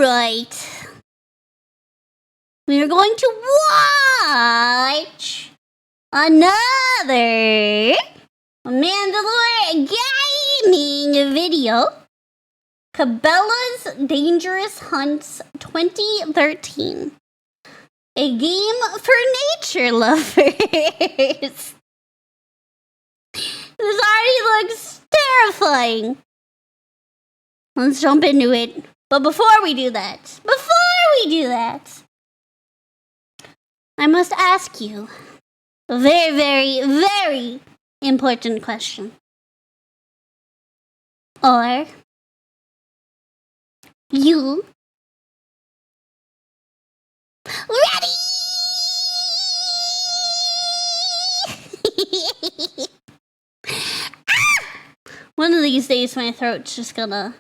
Alright. We are going to watch another MandaloreGaming video. Cabela's Dangerous Hunts 2013. A game for nature lovers. This already looks terrifying. Let's jump into it. But before we do that, I must ask you a very, very, very important question. Are you ready? One of these days my throat's just gonna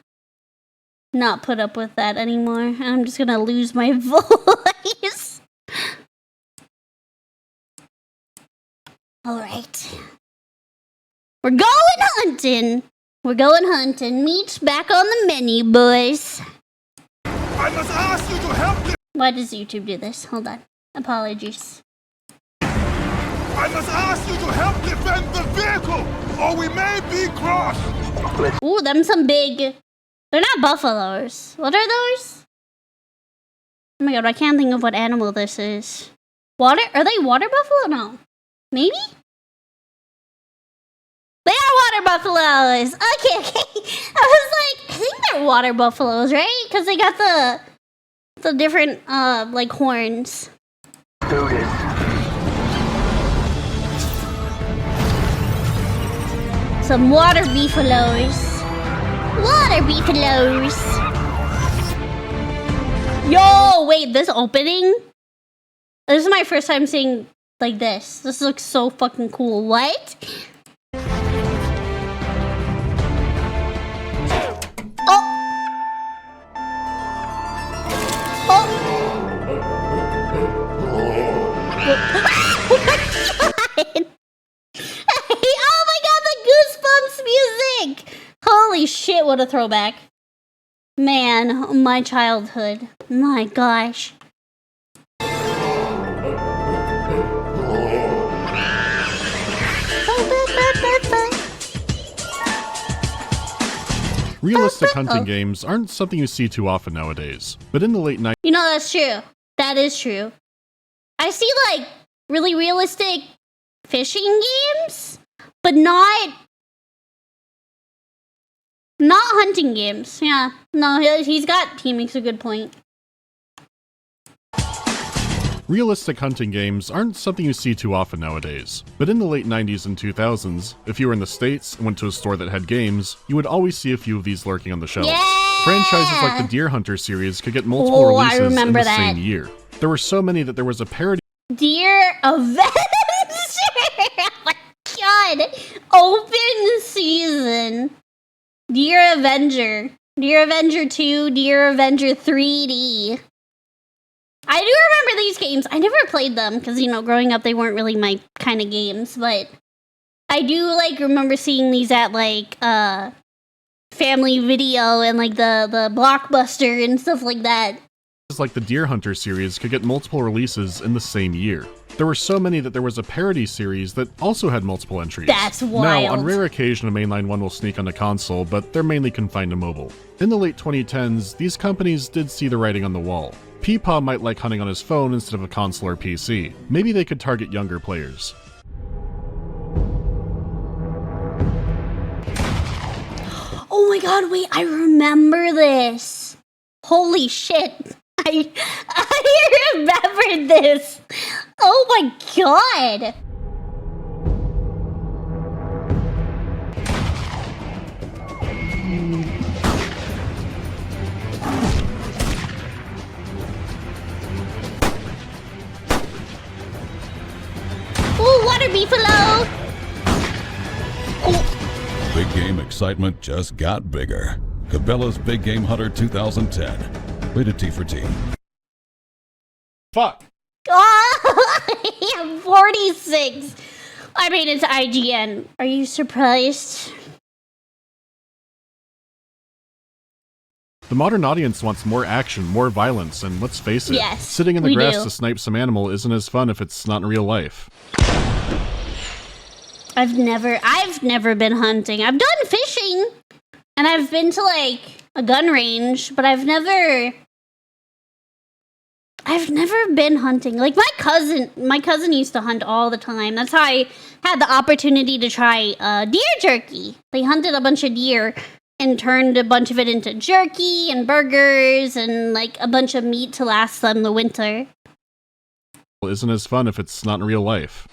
not put up with that anymore. I'm just gonna lose my voice. Alright. We're going hunting. Meat's back on the menu, boys. I must ask you to help me. Why does YouTube do this? Hold on. Apologies. I must ask you to help defend the vehicle, or we may be crushed. Ooh, them some big... They're not buffaloes. What are those? Oh my god, I can't think of what animal this is. Water? Are they water buffalo? No. Maybe? They are water buffaloes! Okay. I was like, I think they're water buffaloes, right? Because they got the different, like, horns. Do this. Some water beefaloes. Yo, wait, this opening? This is my first time seeing, like, this. This looks so fucking cool. What? Oh my god, the Goosebumps music! Holy shit, what a throwback. Man, my childhood. My gosh. Realistic hunting games aren't something you see too often nowadays, but in the late 90s... You know, that's true. That is true. I see, like, really realistic fishing games, but not hunting games. Yeah. No, he makes a good point. Realistic hunting games aren't something you see too often nowadays, but in the late 90s and 2000s, if you were in the States and went to a store that had games, you would always see a few of these lurking on the shelves. Yeah! Franchises like the Deer Hunter series could get multiple releases in the that. same year. There were so many that there was a parody Deer Avenger! Oh my god! Open season. Deer Avenger. Deer Avenger 2, Deer Avenger 3D. I do remember these games. I never played them because, you know, growing up they weren't really my kind of games, but I do, like, remember seeing these at, like, Family Video and, like, the Blockbuster and stuff like that. like the Deer Hunter series could get multiple releases in the same year. There were so many that there was a parody series that also had multiple entries. That's wild. Now, on rare occasion, a mainline one will sneak onto console, but they're mainly confined to mobile. In the late 2010s, these companies did see the writing on the wall. Peepaw might like hunting on his phone instead of a console or PC. Maybe they could target younger players. Oh my god, wait, I remember this. Holy shit. I remembered this. Oh my god. Ooh, water beefalo. Oh. Big game excitement just got bigger. Cabela's Big Game Hunter 2010. Rated T for Teen. Fuck. Oh, 46. I mean, it's IGN. Are you surprised? The modern audience wants more action, more violence, and let's face it, Yes, sitting in the we grass do. to snipe some animal isn't as fun if it's not in real life. I've never been hunting. I've done fishing, and I've been to like a gun range, but I've never been hunting. Like my cousin used to hunt all the time. That's how I had the opportunity to try deer jerky. They hunted a bunch of deer and turned a bunch of it into jerky and burgers and like a bunch of meat to last them the winter. Isn't as fun if it's not in real life.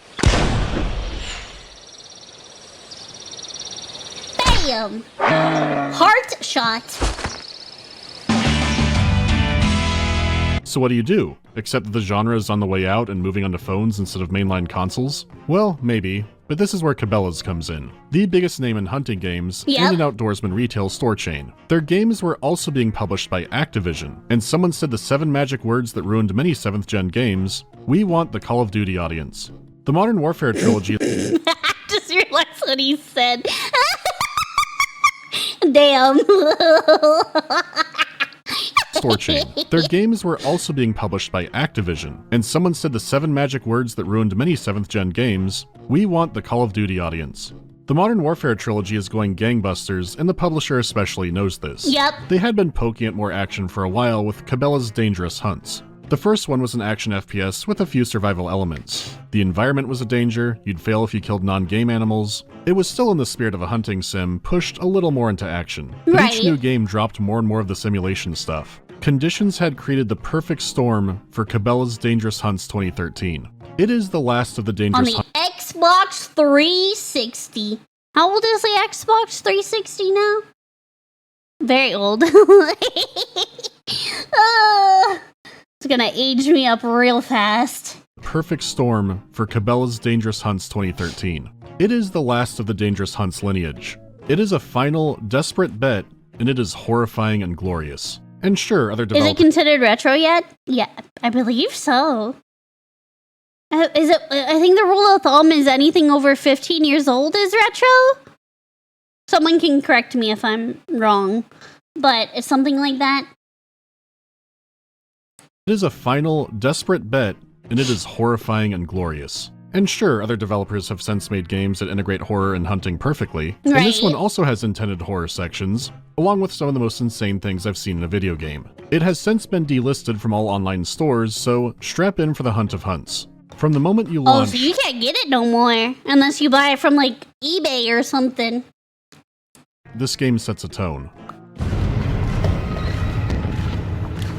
Bam! Heart shot. So what do? Accept that the genre is on the way out and moving onto phones instead of mainline consoles? Well, maybe, but this is where Cabelas comes in. The biggest name in hunting games and an outdoorsman retail store chain. Their games were also being published by Activision, and someone said the 7 magic words that ruined many 7th gen games: we want the Call of Duty audience. The Modern Warfare trilogy I just realized what he said. Damn. store chain. Their games were also being published by Activision, and someone said the 7 magic words that ruined many 7th gen games: we want the Call of Duty audience. The Modern Warfare trilogy is going gangbusters, and the publisher especially knows this. Yep. They had been poking at more action for a while with Cabela's Dangerous Hunts. The first one was an action FPS with a few survival elements. The environment was a danger, you'd fail if you killed non-game animals. It was still in the spirit of a hunting sim, pushed a little more into action. But each new game dropped more and more of the simulation stuff. Conditions had created the perfect storm for Cabela's Dangerous Hunts 2013. It is the last of the Dangerous Hunts. On the Xbox 360. How old is the Xbox 360 now? Very old. It's gonna age me up real fast. Perfect storm for Cabela's Dangerous Hunts 2013. It is the last of the Dangerous Hunts lineage. It is a final, desperate bet, and it is horrifying and glorious. And sure, other developers— Is it considered retro yet? Yeah, I believe so. Is it? I think the rule of thumb is anything over 15 years old is retro? Someone can correct me if I'm wrong, but it's something like that. It is a final, desperate bet, and it is horrifying and glorious. And sure, other developers have since made games that integrate horror and hunting perfectly, and this one also has intended horror sections, along with some of the most insane things I've seen in a video game. It has since been delisted from all online stores, so strap in for the hunt of hunts. From the moment you launch— Oh, so you can't get it no more, unless you buy it from, like, eBay or something. This game sets a tone.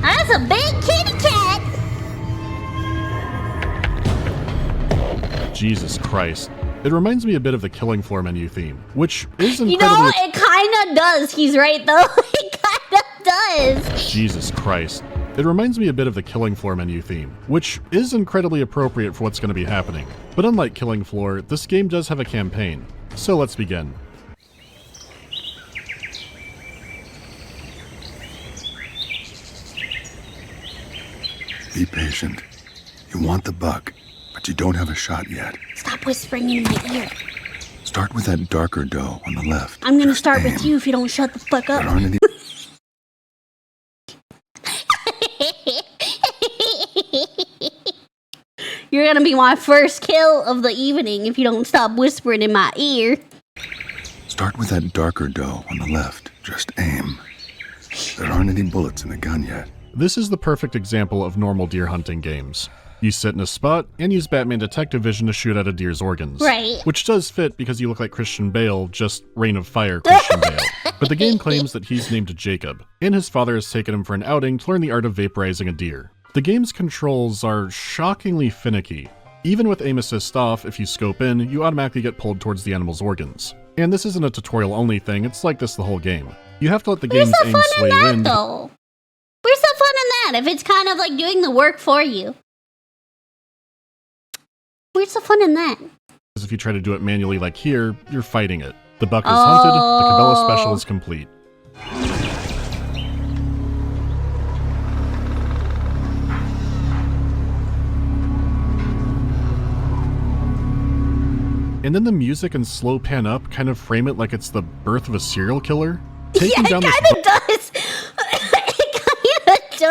That's a big kitty cat! Jesus Christ. It reminds me a bit of the Killing Floor menu theme, which is incredibly— You know, it kinda does. He's right, though. It kinda does. Jesus Christ. It reminds me a bit of the Killing Floor menu theme, which is incredibly appropriate for what's going to be happening. But unlike Killing Floor, this game does have a campaign. So let's begin. Be patient. You want the buck, but you don't have a shot yet. Stop whispering in my ear. Start with that darker doe on the left. I'm gonna Just start aim. with you if you don't shut the fuck up. There aren't any- You're gonna be my first kill of the evening if you don't stop whispering in my ear. Start with that darker doe on the left. Just aim. There aren't any bullets in the gun yet. This is the perfect example of normal deer hunting games. You sit in a spot and use Batman Detective Vision to shoot at a deer's organs. Right. Which does fit because you look like Christian Bale, just Reign of Fire Christian Bale. But the game claims that he's named Jacob, and his father has taken him for an outing to learn the art of vaporizing a deer. The game's controls are shockingly finicky. Even with aim assist off, if you scope in, you automatically get pulled towards the animal's organs. And this isn't a tutorial only thing, it's like this the whole game. You have to let the game's aim sway you in. Though? Where's the fun in that if it's kind of like doing the work for you? Where's the fun in that? Because if you try to do it manually like here, you're fighting it. The buck is hunted, the Cabela special is complete. And then the music and slow pan up kind of frame it like it's the birth of a serial killer. Yeah, it kind of does.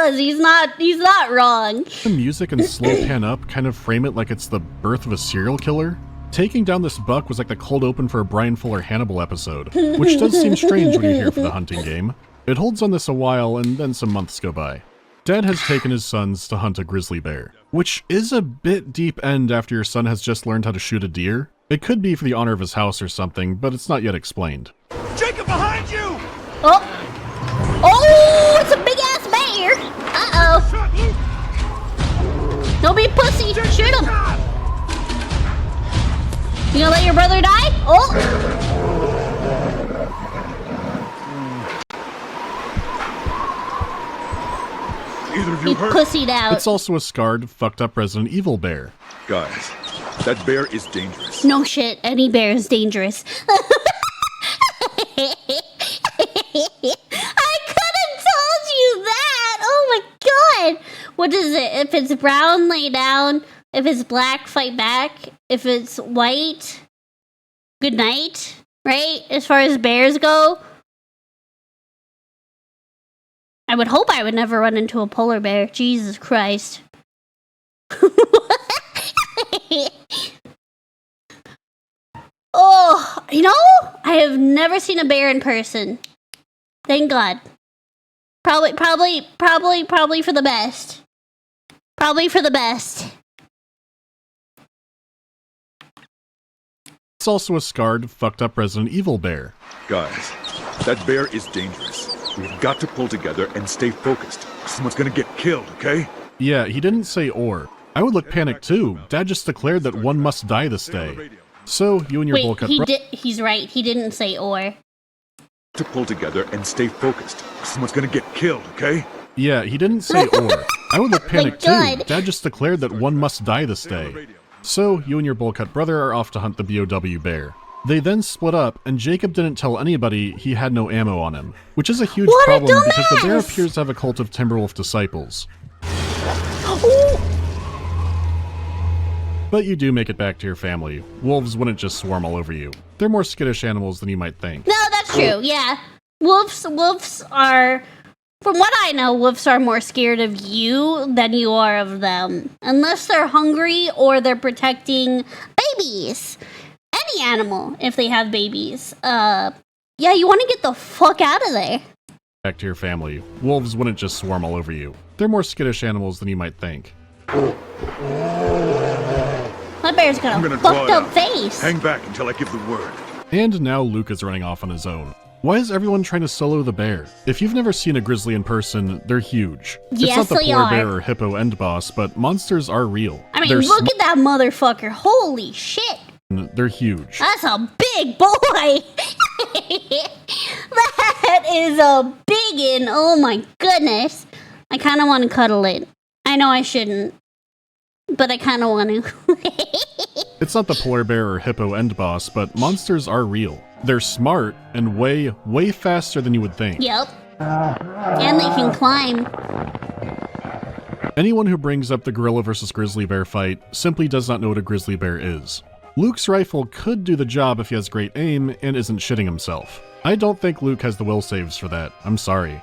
does. He's not wrong. The music and slow pan up kind of frame it like it's the birth of a serial killer. Taking down this buck was like the cold open for a Brian Fuller Hannibal episode, which does seem strange when you're here for the hunting game. It holds on this a while, and then some months go by. Dad has taken his sons to hunt a grizzly bear, which is a bit deep end after your son has just learned how to shoot a deer. It could be for the honor of his house or something, but it's not yet explained. Jacob, behind you! Oh! Oh! It's a big ass bear! Uh-oh. Don't be a pussy! Shoot him! You gonna let your brother die? Oh! Either of He you hurt? pussied out. It's also a scarred, fucked up Resident Evil bear. Guys, that bear is dangerous. No shit, any bear is dangerous. I could have told you that! Oh my god! What is it? If it's brown, lay down. If it's black, fight back. If it's white, good night. Right? As far as bears go. I would hope I would never run into a polar bear. Jesus Christ. Oh, you know, I have never seen a bear in person. Thank God. Probably for the best. Probably for the best. It's also a scarred, fucked up Resident Evil bear. Guys, that bear is dangerous. We've got to pull together and stay focused. Someone's gonna get killed, okay? Yeah, he didn't say or. I would look panicked too. Dad just declared that one must die this day. So, you and your bowl cut he's right. He didn't say or. To pull together and stay focused. Someone's gonna get killed, okay? Yeah, he didn't say or. I would look panicked too. God. Dad just declared that one must die this day. So, you and your bowl cut brother are off to hunt the BOW bear. They then split up, and Jacob didn't tell anybody he had no ammo on him, which is a huge problem because the bear appears to have a cult of Timberwolf disciples. But you do make it back to your family. Wolves wouldn't just swarm all over you. They're more skittish animals than you might think. No, that's true. Yeah, wolves are, from what I know, wolves are more scared of you than you are of them, unless they're hungry or they're protecting babies. Any animal, if they have babies. Yeah, you want to get the fuck out of there. Back to your family. Wolves wouldn't just swarm all over you. They're more skittish animals than you might think. My bear's got a fucked up face. Hang back until I give the word. And now Luke is running off on his own. Why is everyone trying to solo the bear? If you've never seen a grizzly in person, they're huge. Yes, it's not the they polar are. bear or hippo end boss, but monsters are real. I mean, They're look at that motherfucker. Holy shit. They're huge. That's a big boy. That is a biggin. Oh my goodness. I kind of want to cuddle it. I know I shouldn't, but I kind of want to. It's not the polar bear or hippo end boss, but monsters are real. They're smart and way, way faster than you would think. Yep. And they can climb. Anyone who brings up the gorilla versus grizzly bear fight simply does not know what a grizzly bear is. Luke's rifle could do the job if he has great aim and isn't shitting himself. I don't think Luke has the will saves for that. I'm sorry.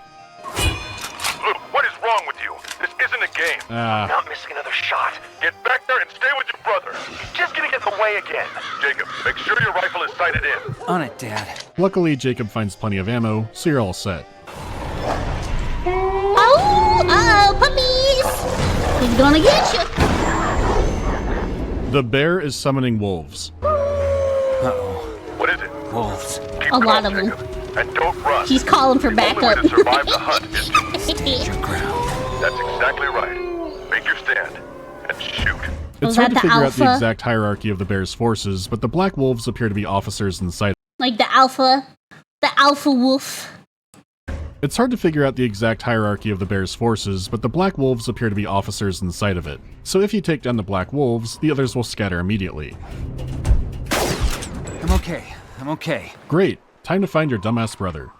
Luke, what is wrong with you? This isn't a game. Not missing another shot. Get back there and stay with your brother. He's just gonna get in the way again. Jacob, make sure your rifle is sighted in. On it, Dad. Luckily, Jacob finds plenty of ammo, so you're all set. Oh, puppies. He's gonna get you. The bear is summoning wolves. Uh-oh. What is it? Wolves. Keep A lot calm, of them. Jacob, and don't run. He's calling for The only backup. way to survive the hunt is to... Your ground. That's exactly right. Make your stand and shoot. It's Was hard to that the figure out the alpha? exact hierarchy of the bear's forces, but the black wolves appear to be officers inside. Like the alpha wolf. It's hard to figure out the exact hierarchy of the bear's forces, but the black wolves appear to be officers inside of it. So if you take down the black wolves, the others will scatter immediately. I'm okay. Great. Time to find your dumbass brother.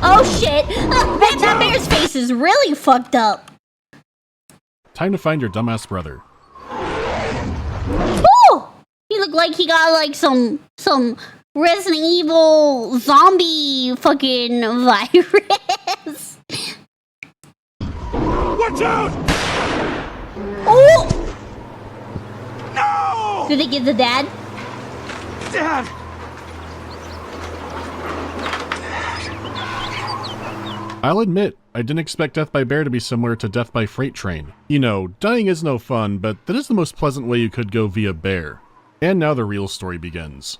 Oh shit! That bear's face is really fucked up. Time to find your dumbass brother. Ooh! He looked like he got like some Resident Evil zombie fucking virus. Watch out! Oh! No! Did they get the dad? Dad! I'll admit, I didn't expect death by bear to be similar to death by freight train. You know, dying is no fun, but that is the most pleasant way you could go via bear. And now the real story begins.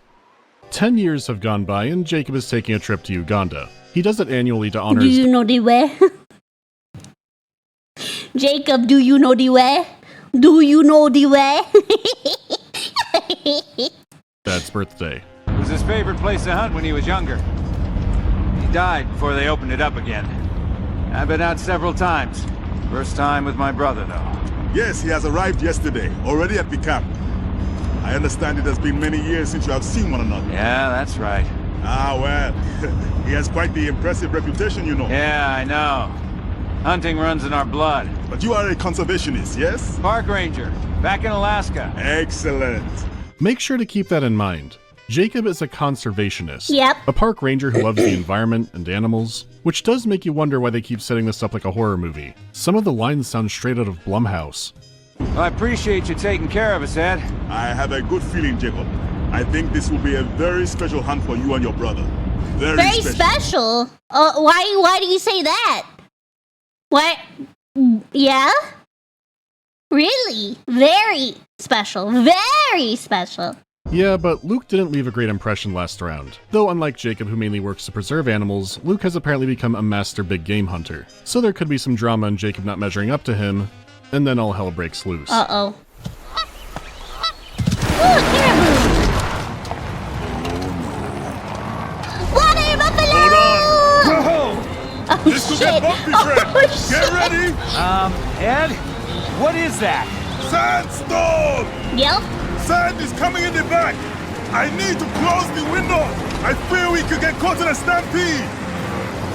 10 years have gone by and Jacob is taking a trip to Uganda. He does it annually to honor Do his you know the way? Jacob, do you know the way? Do you know the way? dad's birthday. It was his favorite place to hunt when he was younger. He died before they opened it up again. I've been out several times. First time with my brother, though. Yes, he has arrived yesterday, already at the camp. I understand it has been many years since you have seen one another. Yeah, that's right. Ah, well, he has quite the impressive reputation, you know. Yeah, I know. Hunting runs in our blood. But you are a conservationist, yes? Park ranger, back in Alaska. Excellent. Make sure to keep that in mind. Jacob is a conservationist. Yep. A park ranger who loves the environment and animals, which does make you wonder why they keep setting this up like a horror movie. Some of the lines sound straight out of Blumhouse. Well, I appreciate you taking care of us, Ed. I have a good feeling, Jacob. I think this will be a very special hunt for you and your brother. Very special? Why do you say that? What? Yeah? Really? Very special. Very special. Yeah, but Luke didn't leave a great impression last round. Though unlike Jacob, who mainly works to preserve animals, Luke has apparently become a master big game hunter. So there could be some drama in Jacob not measuring up to him, and then all hell breaks loose. Uh-oh. Ooh, caribou! Water buffalo! Hold on! Oh, This could shit! get bumpy, Oh, friend! shit! Get ready! Ed? What is that? Sandstorm! Yep. Sand is coming in the back! I need to close the window! I fear we could get caught in a stampede!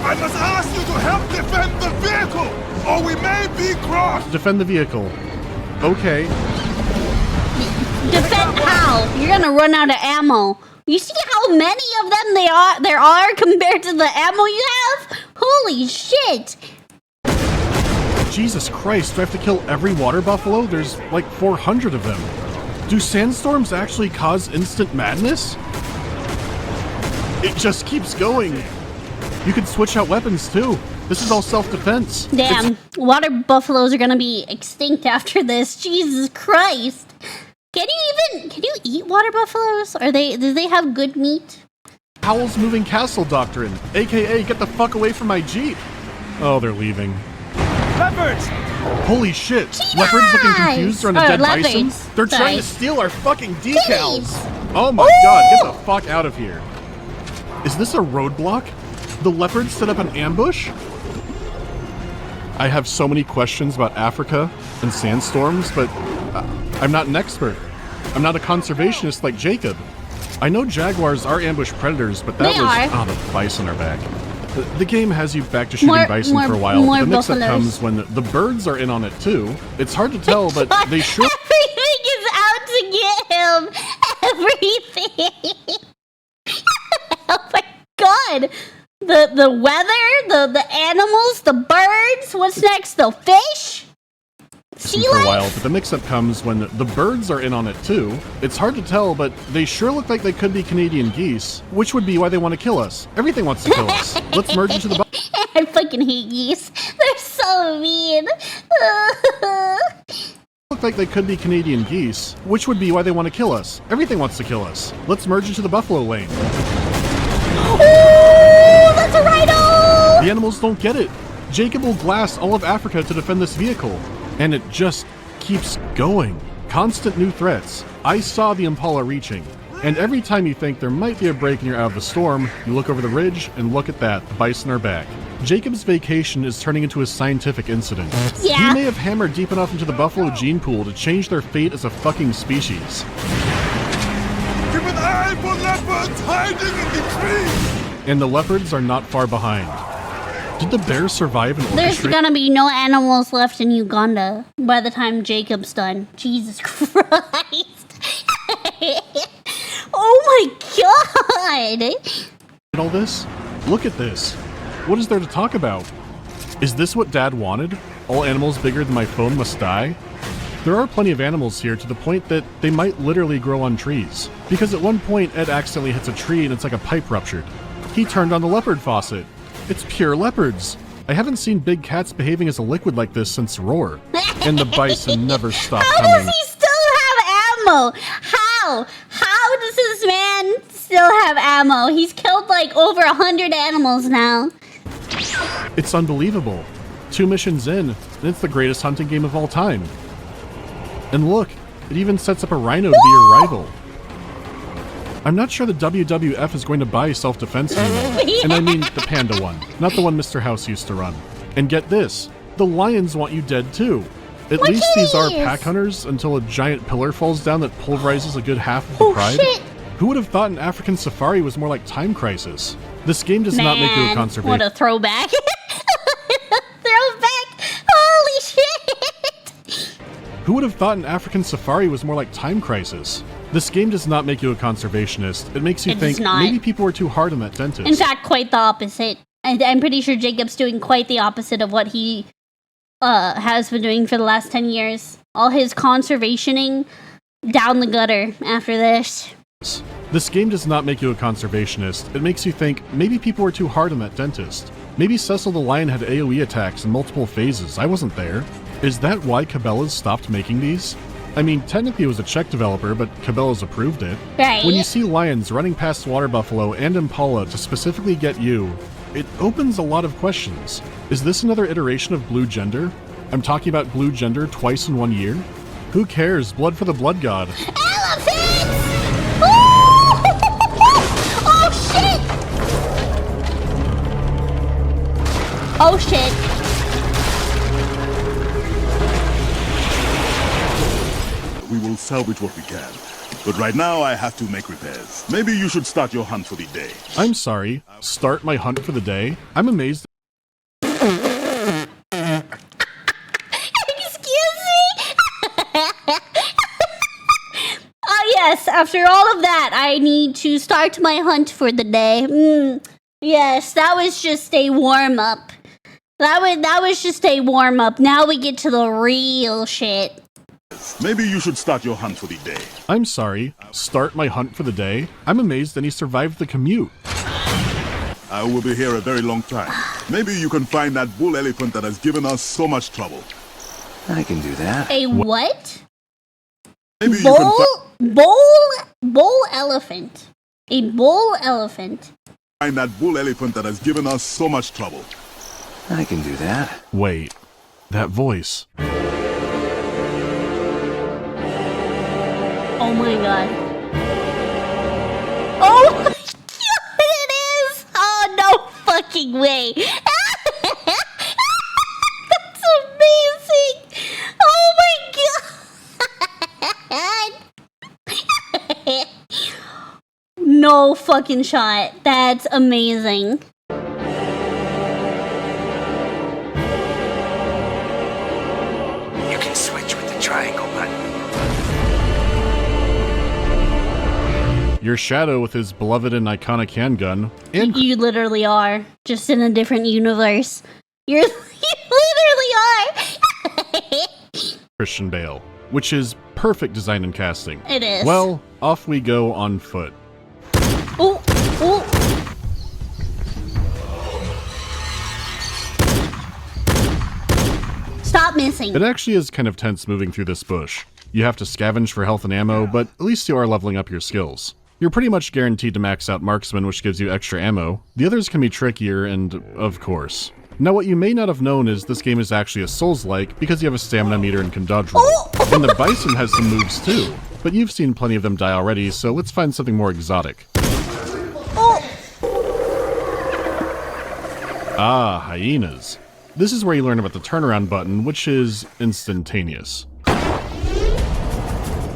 I must ask you to help defend the vehicle, or we may be crushed! Defend the vehicle. Okay. Defend how? You're gonna run out of ammo. You see how many of them there are compared to the ammo you have? Holy shit! Jesus Christ, do I have to kill every water buffalo? There's like 400 of them. Do sandstorms actually cause instant madness? It just keeps going. You could switch out weapons too. This is all self-defense. Damn, water buffaloes are gonna be extinct after this. Jesus Christ! Can you eat water buffaloes? Do they have good meat? Howl's moving castle doctrine, aka get the fuck away from my Jeep. Oh, they're leaving. Leopards! Holy shit! Cheetahs! Leopards looking confused around a dead bison? leopards. They're Sorry. trying to steal our fucking decals! Kitties! Oh my god, get the fuck out of here. Is this a roadblock? The leopards set up an ambush? I have so many questions about Africa and sandstorms, but I'm not an expert. I'm not a conservationist like Jacob. I know jaguars are ambush predators, but that They was... are. Oh, the bison are back. The game has you back to shooting bison for a while. more The mix-up buffaloes. comes when the birds are in on it too. It's hard to tell, but God, they sure... everything is out to get him. Everything. Oh my god. The weather, the animals, the birds. What's next? The fish? Sea for a life? while, but the mix-up comes when the birds are in on it too. It's hard to tell, but they sure look like they could be Canadian geese, which would be why they want to kill us. Everything wants to kill us. Let's merge into the... I fucking hate geese. They're so mean. Look like they could be Canadian geese, which would be why they want to kill us. Everything wants to kill us. Let's merge into the buffalo lane. Oh, that's a rhino! The animals don't get it. Jacob will glass all of Africa to defend this vehicle. And it just keeps going. Constant new threats. I saw the Impala reaching. And every time you think there might be a break and you're out of the storm, you look over the ridge and look at that, the bison are back. Jacob's vacation is turning into a scientific incident. Yeah. He may have hammered deep enough into the buffalo gene pool to change their fate as a fucking species. Keep an eye for leopards hiding in the trees! And the leopards are not far behind. Did the bears survive an There's orchestrate? gonna be no animals left in Uganda by the time Jacob's done. Jesus Christ. Oh my god. All this? Look at this. What is there to talk about? Is this what Dad wanted? All animals bigger than my phone must die? There are plenty of animals here to the point that they might literally grow on trees. Because at one point, Ed accidentally hits a tree and it's like a pipe ruptured. He turned on the leopard faucet. It's pure leopards. I haven't seen big cats behaving as a liquid like this since Roar. And the bison never stopped coming. How does he still have ammo? How? How does this man still have ammo? He's killed like over 100 animals now. It's unbelievable. 2 missions in, and it's the greatest hunting game of all time. And look, it even sets up a rhino to be your rival. I'm not sure the WWF is going to buy self-defense anymore. And I mean the panda one, not the one Mr. House used to run. And get this, the lions want you dead too. At least these are pack hunters until a giant pillar falls down that pulverizes a good half of the pride. Shit. Who would have thought an African safari was more like Time Crisis? This game does not make you a conservation. What a throwback. Throwback. Holy shit. Who would have thought an African safari was more like Time Crisis? This game does not make you a conservationist. It makes you think maybe people were too hard on that dentist. In fact, quite the opposite. I'm pretty sure Jacob's doing quite the opposite of what he has been doing for the last 10 years. All his conservationing down the gutter after this. This game does not make you a conservationist. It makes you think maybe people were too hard on that dentist. Maybe Cecil the lion had AoE attacks in multiple phases. I wasn't there. Is that why Cabelas stopped making these? I mean, technically it was a Czech developer, but Cabelas approved it. Right. When you see lions running past water buffalo and Impala to specifically get you, it opens a lot of questions. Is this another iteration of Blue Gender? I'm talking about Blue Gender twice in 1 year? Who cares? Blood for the blood god. Elephants! Oh! Oh shit! Oh shit. We will salvage what we can. But right now, I have to make repairs. Maybe you should start your hunt for the day. I'm sorry. Start my hunt for the day? I'm amazed. Excuse me? Oh yes, after all of that, I need to start my hunt for the day. Yes, that was just a warm-up. That was just a warm-up. Now we get to the real shit. Maybe you should start your hunt for the day. I'm sorry. Start my hunt for the day? I'm amazed that he survived the commute. I will be here a very long time. Maybe you can find that bull elephant that has given us so much trouble. I can do that. A what? Maybe you can Bull elephant. A bull elephant. find that bull elephant that has given us so much trouble. I can do that. Wait. That voice. Oh my god. Oh my god, it is! Oh, no fucking way. That's amazing. Oh my god. No fucking shot. That's amazing. You can switch with the triangle button. Your Shadow with his beloved and iconic handgun, and You literally are. Just in a different universe. You literally are. Christian Bale, which is perfect design and casting. It is. Well, off we go on foot. Oh, oh. Stop missing. It actually is kind of tense moving through this bush. You have to scavenge for health and ammo, but at least you are leveling up your skills. You're pretty much guaranteed to max out Marksman, which gives you extra ammo. The others can be trickier, and of course. Now what you may not have known is this game is actually a Souls-like because you have a stamina meter and can dodge roll. And the Bison has some moves too, but you've seen plenty of them die already, so let's find something more exotic. Ah, hyenas. This is where you learn about the turnaround button, which is instantaneous.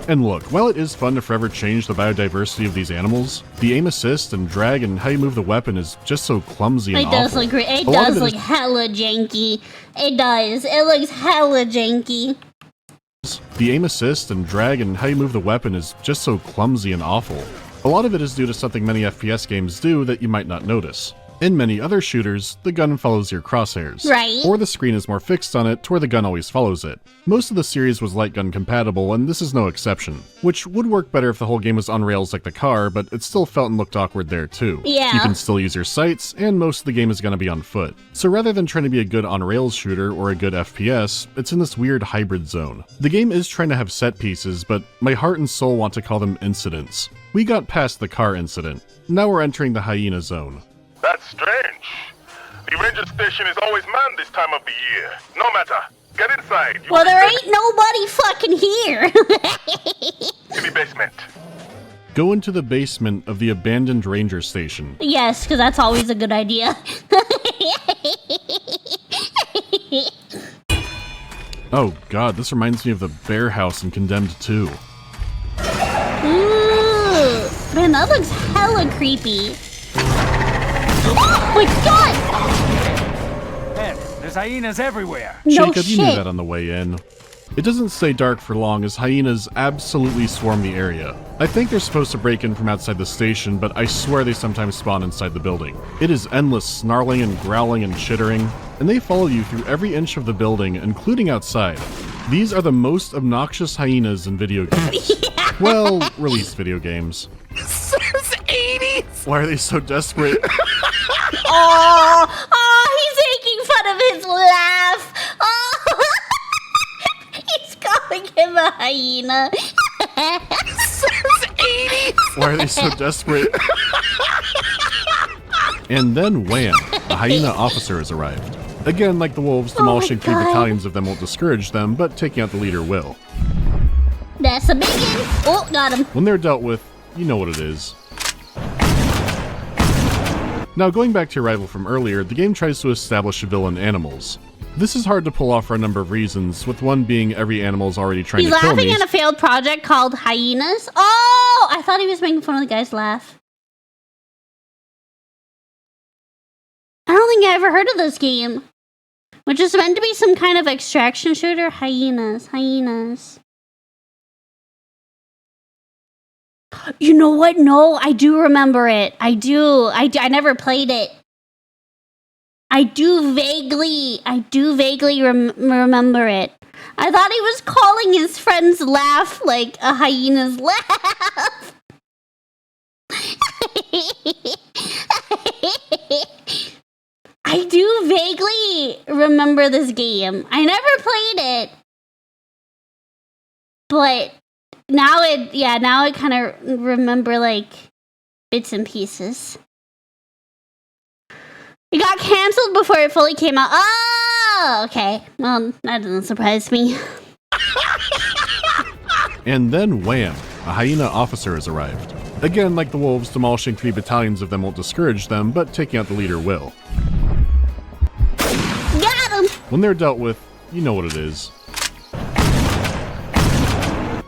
And look, while it is fun to forever change the biodiversity of these animals, the aim assist and drag and how you move the weapon is just so clumsy and It awful. does look great. It does look hella janky. It does. It looks hella janky. The aim assist and drag and how you move the weapon is just so clumsy and awful. A lot of it is due to something many FPS games do that you might not notice. In many other shooters, the gun follows your crosshairs. Right. Or the screen is more fixed on it to where the gun always follows it. Most of the series was light gun compatible, and this is no exception. Which would work better if the whole game was on rails like the car, but it still felt and looked awkward there too. Yeah. You can still use your sights, and most of the game is going to be on foot. So rather than trying to be a good on-rails shooter or a good FPS, it's in this weird hybrid zone. The game is trying to have set pieces, but my heart and soul want to call them incidents. We got past the car incident. Now we're entering the hyena zone. That's strange. The ranger station is always manned this time of the year. No matter. Get inside. Well, there ain't nobody fucking here. To the basement. Go into the basement of the abandoned ranger station. Yes, because that's always a good idea. Oh god, this reminds me of the bear house in Condemned 2. Ooh, man, that looks hella creepy. Oh my god! Man, there's hyenas everywhere. No Jacob, you knew shit. that on the way in. It doesn't stay dark for long as hyenas absolutely swarm the area. I think they're supposed to break in from outside the station, but I swear they sometimes spawn inside the building. It is endless snarling and growling and chittering, and they follow you through every inch of the building, including outside. These are the most obnoxious hyenas in video games. Well, released video games. Says 80s! Why are they so desperate? He's making fun of his laugh. Oh, he's calling him a hyena. Says 80s! Why are they so desperate? And then wham, a hyena officer has arrived. Again, like the wolves, demolishing 3 God. battalions of them won't discourage them, but taking out the leader will. That's a big one. Oh, got him. When they're dealt with, you know what it is. Now, going back to your rival from earlier, the game tries to establish villain animals. This is hard to pull off for a number of reasons, with one being every animal is already trying He's to kill laughing me. at a failed project called Hyenas. Oh, I thought he was making fun of the guy's laugh. I don't think I ever heard of this game. Which is meant to be some kind of extraction shooter. Hyenas. You know what? No, I do remember it. I do. I never played it. I do vaguely remember it. I thought he was calling his friend's laugh like a hyena's laugh. I do vaguely remember this game. I never played it. But now I kind of remember like bits and pieces. It got canceled before it fully came out. Oh, okay. Well, that doesn't surprise me. And then wham, a hyena officer has arrived. Again, like the wolves, demolishing 3 battalions of them won't discourage them, but taking out the leader will. Got him! When they're dealt with, you know what it is.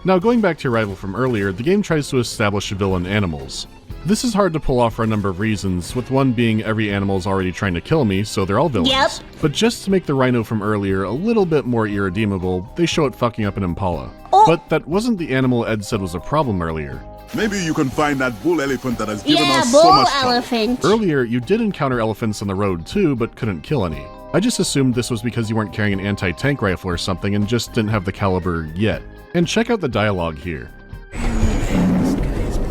Now, going back to your rival from earlier, the game tries to establish villain animals. This is hard to pull off for a number of reasons, with one being every animal is already trying to kill me, so they're all villains. Yep. But just to make the rhino from earlier a little bit more irredeemable, they show it fucking up an Impala. Oh. But that wasn't the animal Ed said was a problem earlier. Maybe you can find that bull elephant that has given Yeah, us so bull much trouble. elephant. Earlier, you did encounter elephants on the road too, but couldn't kill any. I just assumed this was because you weren't carrying an anti-tank rifle or something and just didn't have the caliber yet. And check out the dialogue here.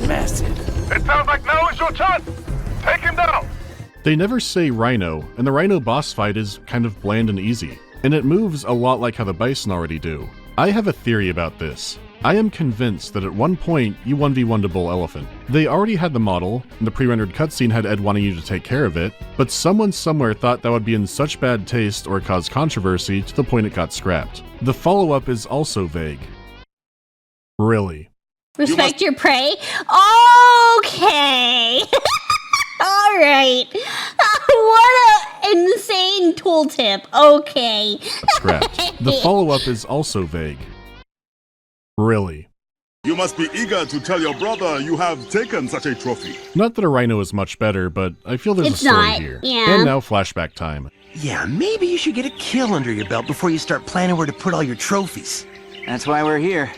Massive. It sounds like now is your chance. Take him down. They never say rhino, and the rhino boss fight is kind of bland and easy. And it moves a lot like how the bison already do. I have a theory about this. I am convinced that at one point you 1v1'd a bull elephant. They already had the model, and the pre-rendered cutscene had Ed wanting you to take care of it, but someone somewhere thought that would be in such bad taste or cause controversy to the point it got scrapped. The follow-up is also vague. Really? Respect your prey? Okay. All right. What a insane tooltip. Okay. Scrapped. The follow-up is also vague. Really? You must be eager to tell your brother you have taken such a trophy. Not that a rhino is much better, but I feel there's It's a story not, here. yeah. And now flashback time. Yeah, maybe you should get a kill under your belt before you start planning where to put all your trophies. That's why we're here.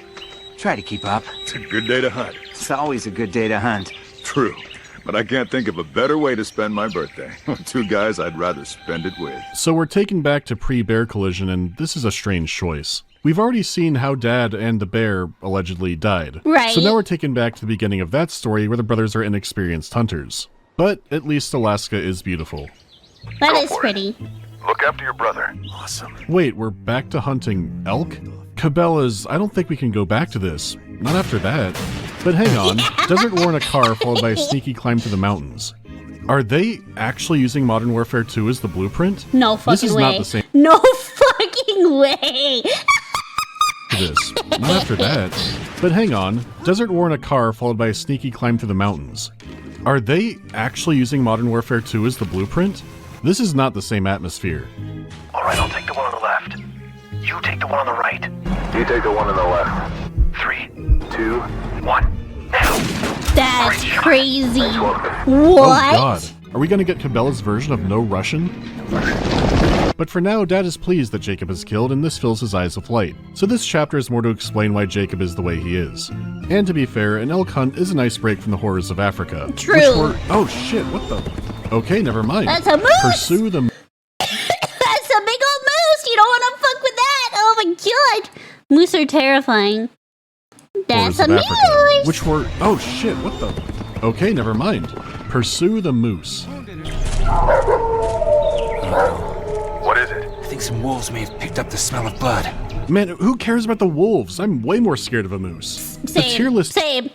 Try to keep up. It's a good day to hunt. It's always a good day to hunt. True. but I can't think of a better way to spend my birthday. Two guys I'd rather spend it with. So we're taken back to pre-bear collision, and this is a strange choice. We've already seen how Dad and the bear allegedly died. Right. So now we're taken back to the beginning of that story where the brothers are inexperienced hunters. But at least Alaska is beautiful. That is pretty. Look after your brother. Awesome. Wait, we're back to hunting elk? Cabelas, I don't think we can go back to this. Not after that. But hang on, Desert War in a car followed by a sneaky climb through the mountains. Are they actually using Modern Warfare 2 as the blueprint? No fucking way. This is not the same No fucking way. this. Not after that. But hang on, Desert War in a car followed by a sneaky climb through the mountains. Are they actually using Modern Warfare 2 as the blueprint? This is not the same atmosphere. Alright, I'll take the one on the left. You take the one on the right. You take the one on the left. 3, 2, 1, now! That's crazy. Oh What? god, are we gonna get Cabela's version of no Russian? But for now, Dad is pleased that Jacob is killed, and this fills his eyes with light. So this chapter is more to explain why Jacob is the way he is. And to be fair, an elk hunt is a nice break from the horrors of Africa. True. Oh shit, what the? Okay, never mind. That's a moose! Pursue the... That's a big old moose! You don't want to fuck with that! Oh my god! Moose are terrifying. That's horrors a of Africa. moose! Which were... Oh shit, what the? Okay, never mind. Pursue the moose. What is it? I think some wolves may have picked up the smell of blood. Man, who cares about the wolves? I'm way more scared of a moose. The tier list... Same.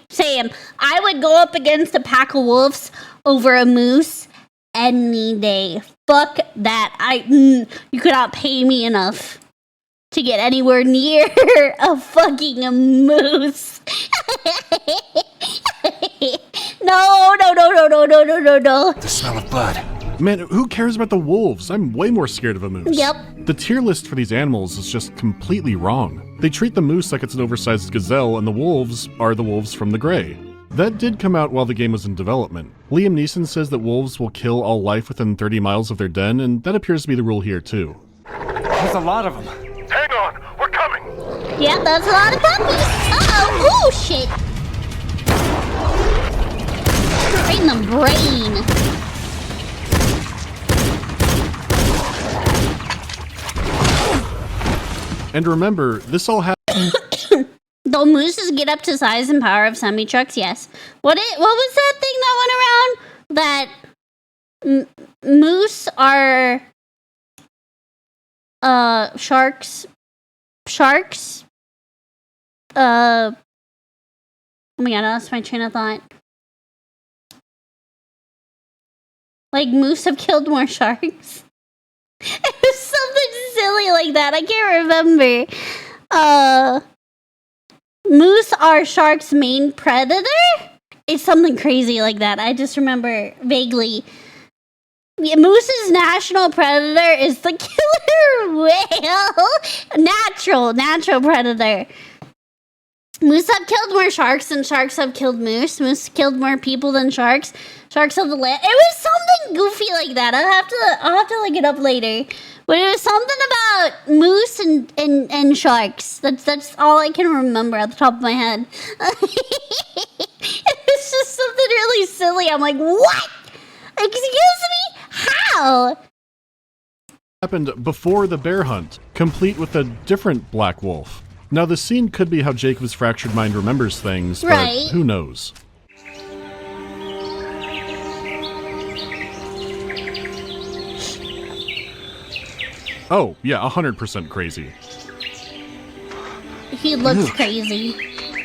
I would go up against a pack of wolves over a moose any day. Fuck that. You could not pay me enough to get anywhere near a fucking moose. No. The smell of blood. Man, who cares about the wolves? I'm way more scared of a moose. Yep. The tier list for these animals is just completely wrong. They treat the moose like it's an oversized gazelle, and the wolves are the wolves from The Grey. That did come out while the game was in development. Liam Neeson says that wolves will kill all life within 30 miles of their den, and that appears to be the rule here too. There's a lot of them. Hang on, we're coming! Yeah, that's a lot of puppies. Uh-oh. Oh, shit. Right in the brain. And remember, this all happened... Though mooses get up to size and power of semi-trucks, yes. What was that thing that went around? That moose are... Sharks... Oh my god, I lost my train of thought. Like, moose have killed more sharks? It was something silly like that. I can't remember. Moose are sharks' main predator? It's something crazy like that. I just remember vaguely. Yeah, moose's national predator is the killer whale. Natural predator. Moose have killed more sharks than sharks have killed moose. Moose killed more people than sharks. Sharks have the land. It was something goofy like that. I'll have to look it up later. But it was something about moose and sharks. That's all I can remember at the top of my head. It's just something really silly. I'm like, what? Excuse me? How? happened before the bear hunt, complete with a different black wolf. Now, the scene could be how Jacob's fractured mind remembers things, right, but who knows? Oh, yeah, 100% crazy. He looks crazy.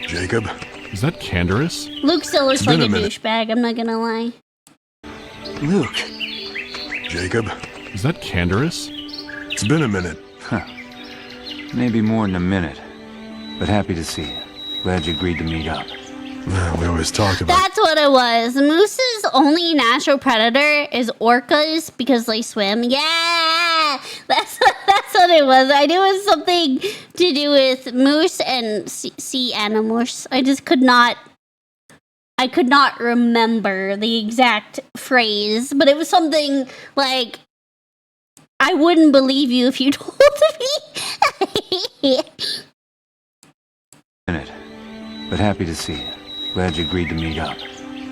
Jacob? Is that Canderous? Luke still looks like a minute. douchebag, I'm not gonna lie. Luke. Jacob? Is that Canderous? It's been a minute. Maybe more than a minute. But happy to see you. Glad you agreed to meet up. We always talk about... That's what it was. Moose's only natural predator is orcas because they swim. Yeah! That's what it was. I knew it was something to do with moose and sea animals. I just could not remember the exact phrase, but it was something like, I wouldn't believe you if you told me. Minute. But happy to see you. Glad you agreed to meet up.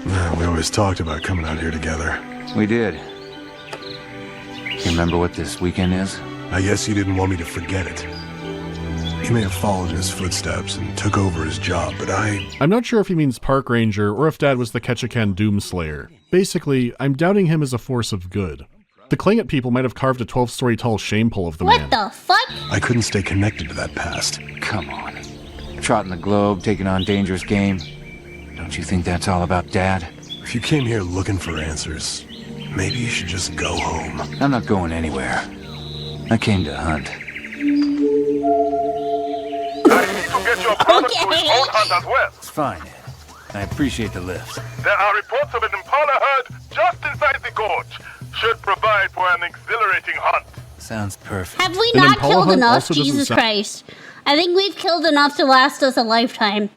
We always talked about coming out here together. We did. You remember what this weekend is? I guess you didn't want me to forget it. He may have followed in his footsteps and took over his job, but I'm not sure if he means park ranger or if Dad was the Ketchikan Doomslayer. Basically, I'm doubting him as a force of good. The Klingit people might have carved a 12-story tall shame pole of the man. What the fuck? I couldn't stay connected to that past. Come on. Trotting the globe, taking on dangerous game. Don't you think that's all about Dad? If you came here looking for answers, maybe you should just go home. I'm not going anywhere. I came to hunt. I need to get your brother to his own hunt as well. It's fine. I appreciate the lift. There are reports of an Impala herd just inside the gorge. Should provide for an exhilarating hunt. Sounds perfect. Have we An not Impala killed hunt enough? also doesn't Jesus sound- Christ. I think we've killed enough to last us a lifetime.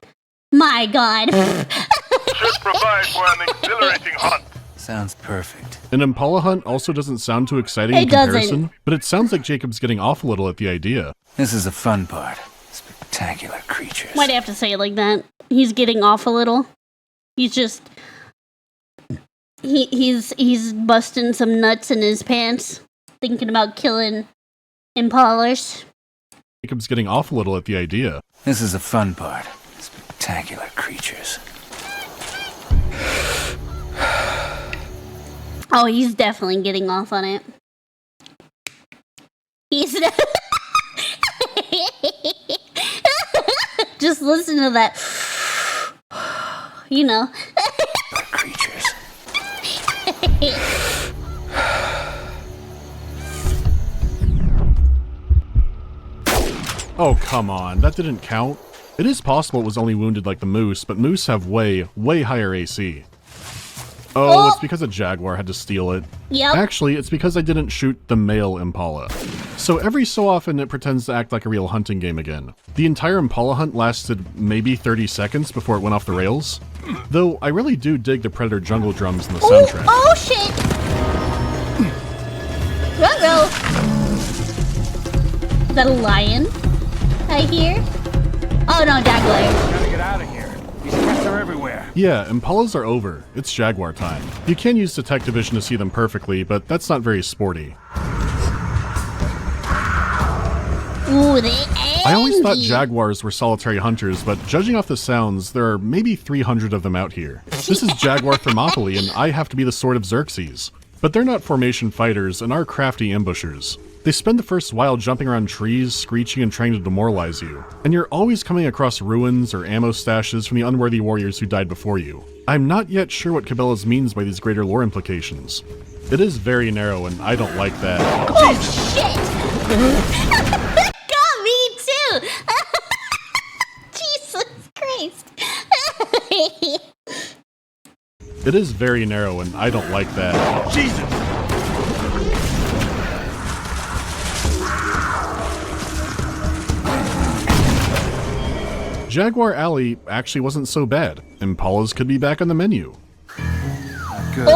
My God. Should provide for an exhilarating hunt. Sounds perfect. An Impala hunt also doesn't sound too exciting It in doesn't. comparison, but it sounds like Jacob's getting off a little at the idea. This is the fun part. Spectacular creatures. Why'd I have to say it like that? He's getting off a little. He's just... He's busting some nuts in his pants, thinking about killing Impalas. Jacob's getting off a little at the idea. This is the fun part. Spectacular creatures. Oh, he's definitely getting off on it. He's... Just listen to that. You know. Creatures. Oh, come on. That didn't count. It is possible it was only wounded like the moose, but moose have way higher AC. Oh, it's because a jaguar had to steal it. Yep. Actually, it's because I didn't shoot the male Impala. So every so often it pretends to act like a real hunting game again. The entire Impala hunt lasted maybe 30 seconds before it went off the rails. Though I really do dig the Predator jungle drums in the soundtrack. Oh shit! Ruh-roh. Is that a lion? I hear? Oh no, jaguar. Gotta get out of here. These cats are everywhere. Yeah, Impalas are over. It's jaguar time. You can use detective vision to see them perfectly, but that's not very sporty. Ooh, they angry. I always thought jaguars were solitary hunters, but judging off the sounds, there are maybe 300 of them out here. This is Jaguar Thermopylae, and I have to be the Sword of Xerxes. But they're not formation fighters and are crafty ambushers. They spend the first while jumping around trees, screeching and trying to demoralize you. And you're always coming across ruins or ammo stashes from the unworthy warriors who died before you. I'm not yet sure what Cabelas means by these greater lore implications. It is very narrow, and I don't like that. Oh shit! Got me too! Jesus Christ! It is very narrow, and I don't like that. Jesus! Jaguar Alley actually wasn't so bad. Impalas could be back on the menu. Good, not good.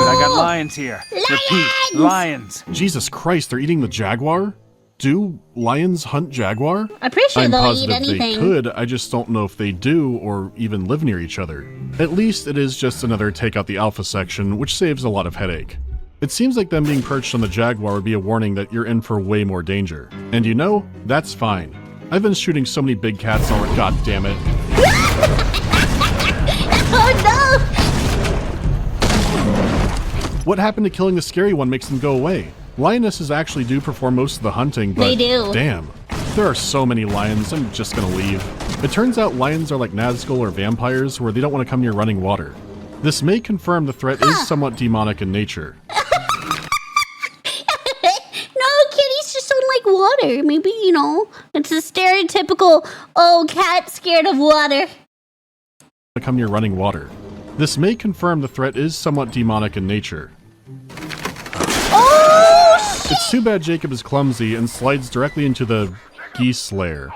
I got lions here. Repeat, lions. Jesus Christ, they're eating the jaguar? Do lions hunt jaguar? I'm pretty sure I'm they'll positive eat anything. they could, I just don't know if they do or even live near each other. At least it is just another take out the alpha section, which saves a lot of headache. It seems like them being perched on the jaguar would be a warning that you're in for way more danger. And you know, that's fine. I've been shooting so many big cats already. God damn it. Oh no! What happened to killing the scary one makes them go away? Lionesses actually do perform most of the hunting, but They do. damn. There are so many lions, I'm just gonna leave. It turns out lions are like Nazgul or vampires where they don't want to come near running water. This may confirm the threat is somewhat demonic in nature. No, kitties just don't like water. Maybe, you know, it's a stereotypical, oh, cat scared of water. Come near running water. This may confirm the threat is somewhat demonic in nature. Oh, shit! It's too bad Jacob is clumsy and slides directly into the geese lair.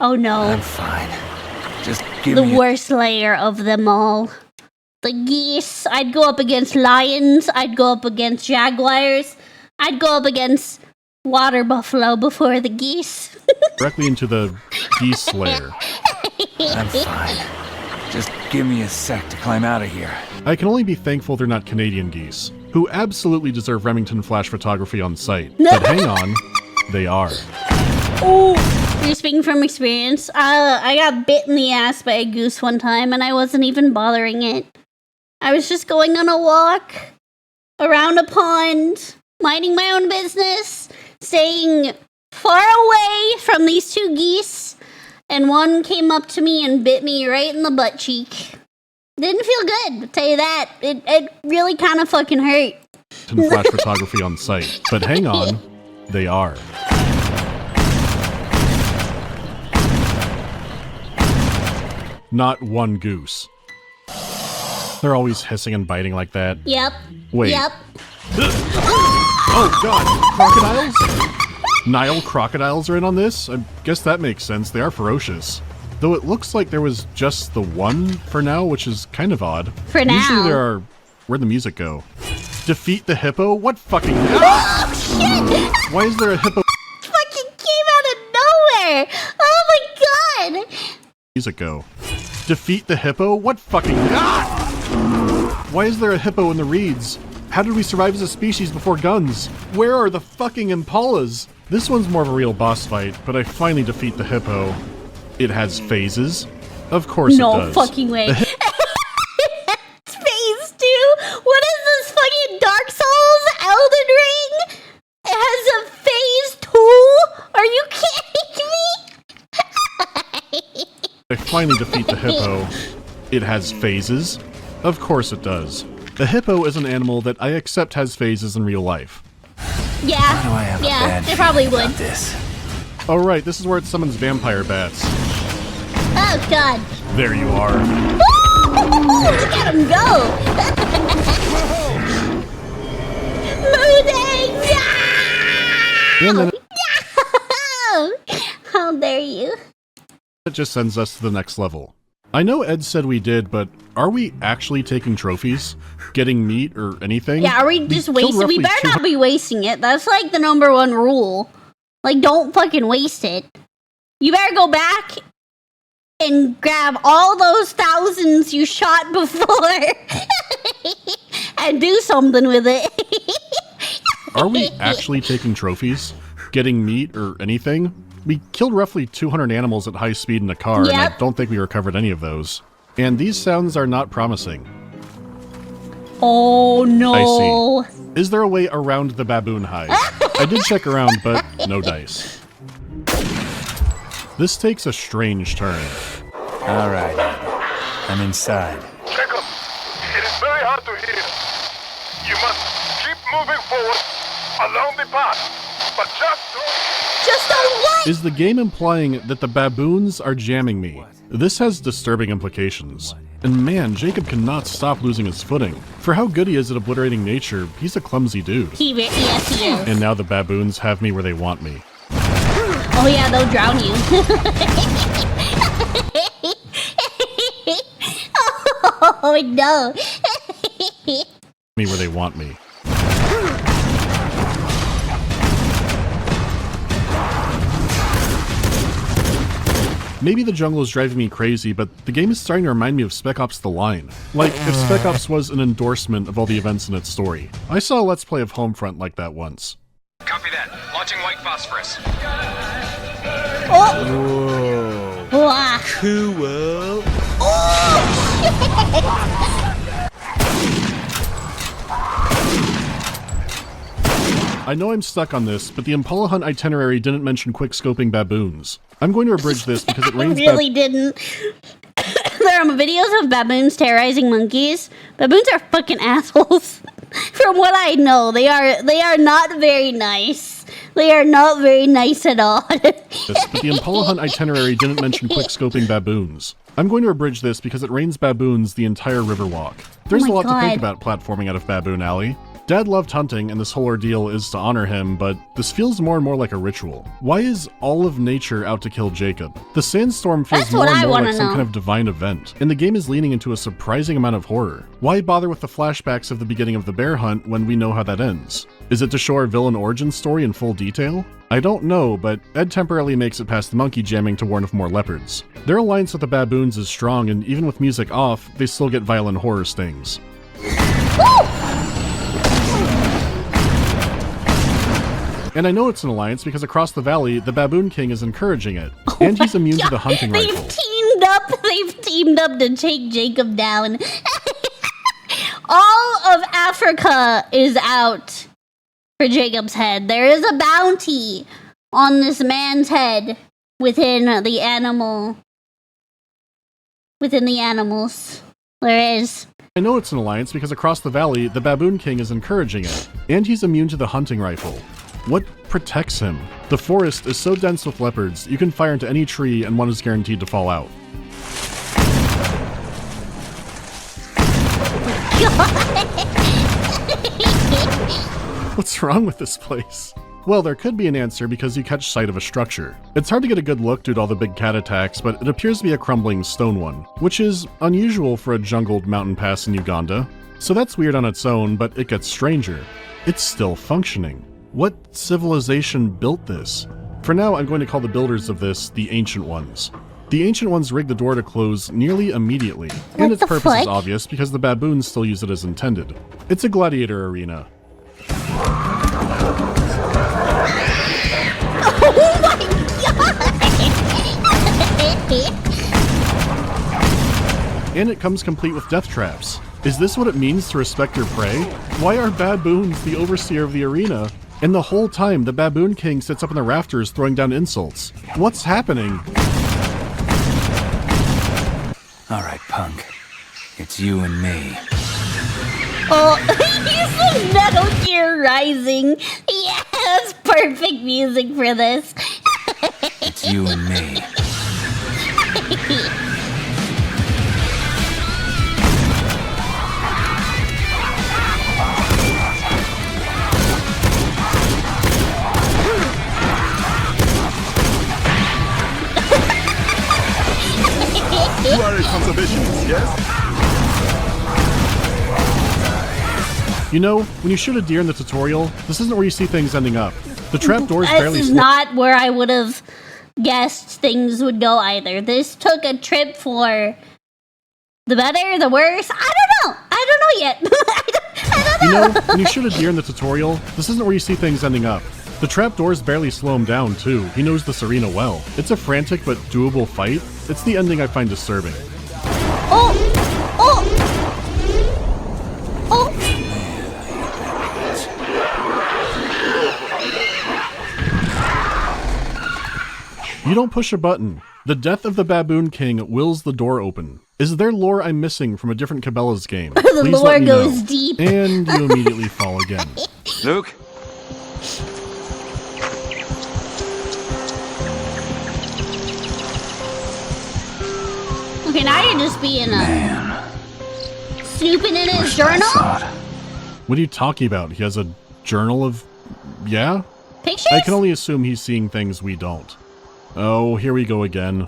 Oh no. I'm fine. Just give The me worst layer of them all. The geese. I'd go up against lions. I'd go up against jaguars. I'd go up against water buffalo before the geese. Directly into the geese lair. I'm fine. Just Give me a sec to climb out of here. I can only be thankful they're not Canadian geese, who absolutely deserve Remington flash photography on site. But hang on, they are. Oh, you're speaking from experience. I got bit in the ass by a goose one time, and I wasn't even bothering it. I was just going on a walk around a pond, minding my own business, staying far away from these two geese, and one came up to me and bit me right in the butt cheek. Didn't feel good, I'll tell you that. It really kind of fucking hurt. Flash photography on site. But hang on, they are. Not one goose. They're always hissing and biting like that. Yep. Wait. Yep. Oh god, crocodiles? Nile crocodiles are in on this? I guess that makes sense, they are ferocious. Though it looks like there was just the one for now, which is kind of odd. For now. Usually there are... Where'd the music go? Defeat the hippo? What fucking... Oh, shit! Why is there a hippo... Fucking came out of nowhere! Oh my god! Music go. Defeat the hippo? What fucking... Why is there a hippo in the reeds? How did we survive as a species before guns? Where are the fucking Impalas? This one's more of a real boss fight, but I finally defeat the hippo. It has phases. Of course it does. No fucking way. It's phase 2? What is this fucking Dark Souls Elden Ring? It has a phase 2? Are you kidding me? I finally defeat the hippo. It has phases. Of course it does. The hippo is an animal that I accept has phases in real life. Yeah, Why do I have a bad it probably feeling would. about this? Oh right, this is where it summons vampire bats. Oh god. There you are. Woo! Look at him go! Moving! And then No! How dare you? it just sends us to the next level. I know Ed said we did, but are we actually taking trophies? Getting meat or anything? Yeah, are we just killed wasting? We roughly better 200 not be wasting it. That's like the #1 rule. Like, don't fucking waste it. You better go back and grab all those thousands you shot before and do something with it. Are we actually taking trophies? Getting meat or anything? We killed roughly 200 animals at high speed in a car, and I Yep. don't think we recovered any of those. And these sounds are not promising. Oh no. I see. Is there a way around the baboon hive? I did check around, but no dice. This takes a strange turn. All right, I'm inside. Jacob, it is very hard to hear. You must keep moving forward along the path, but Just don't what? Is the game implying that the baboons are jamming me? This has disturbing implications. And man, Jacob cannot stop losing his footing. For how good he is at obliterating nature, he's a clumsy dude. Yes, he is. And now the baboons have me where they want me. Oh yeah, they'll drown you. Oh no. Me where they want me. Maybe the jungle is driving me crazy, but the game is starting to remind me of Spec Ops: The Line. Like, if Spec Ops was an endorsement of all the events in its story. I saw a Let's Play of Homefront like that once. Copy that. Launching white phosphorus. Oh. Wow. Cool. I know I'm stuck on this, but the Impala hunt itinerary didn't mention quick-scoping baboons. I'm going to abridge this because it I rains really didn't. There are videos of baboons terrorizing monkeys. Baboons are fucking assholes. From what I know, they are not very nice. They are not very nice at all. but the Impala hunt itinerary didn't mention quick-scoping baboons. I'm going to abridge this because it rains baboons the entire Riverwalk. There's my a lot to think God. about platforming out of Baboon Alley. Dad loved hunting, and this whole ordeal is to honor him, but this feels more and more like a ritual. Why is all of nature out to kill Jacob? The sandstorm feels That's more what and I more wanna like some know. kind of divine event, and the game is leaning into a surprising amount of horror. Why bother with the flashbacks of the beginning of the bear hunt when we know how that ends? Is it to show our villain origin story in full detail? I don't know, but Ed temporarily makes it past the monkey jamming to warn of more leopards. Their alliance with the baboons is strong, and even with music off, they still get violent horror stings. And I know it's an alliance because across the valley, the Baboon King is encouraging it. And he's immune to the hunting rifle. They've teamed up to take Jacob down. All of Africa is out for Jacob's head. There is a bounty on this man's head within the animals. There is. I know it's an alliance because across the valley, the Baboon King is encouraging it. And he's immune to the hunting rifle. What protects him? The forest is so dense with leopards, you can fire into any tree and one is guaranteed to fall out. What's wrong with this place? Well, there could be an answer because you catch sight of a structure. It's hard to get a good look due to all the big cat attacks, but it appears to be a crumbling stone one, which is unusual for a jungled mountain pass in Uganda. So that's weird on its own, but it gets stranger. It's still functioning. What civilization built this? For now, I'm going to call the builders of this the Ancient Ones. The Ancient Ones rigged the door to close nearly immediately, and its purpose is obvious because the baboons still use it as intended. It's a gladiator arena. And it comes complete with death traps. Is this what it means to respect your prey? Why are baboons the overseer of the arena? And the whole time, the Baboon King sits up in the rafters throwing down insults. What's happening? Alright, punk. It's you and me. Oh, he's in Metal Gear Rising. Yes, perfect music for this. It's you and me. You are a conservationist, yes? You know, when you shoot a deer in the tutorial, this isn't where you see things ending up. The trap doors barely This is not where I would have guessed things would go either. This took a trip for the better, the worse. I don't know yet. I don't know. You know, when you shoot a deer in the tutorial, this isn't where you see things ending up. The trap doors barely slow him down, too. He knows this arena well. It's a frantic but doable fight. It's the ending I find disturbing. Oh! You don't push a button. The death of the Baboon King wills the door open. Is there lore I'm missing from a different Cabelas game? The Please lore let me goes know. deep. And you immediately fall again. Luke? Okay, now you're just being snooping in his journal? What are you talking about? He has a journal of... yeah? Pictures? I can only assume he's seeing things we don't. Oh, here we go again.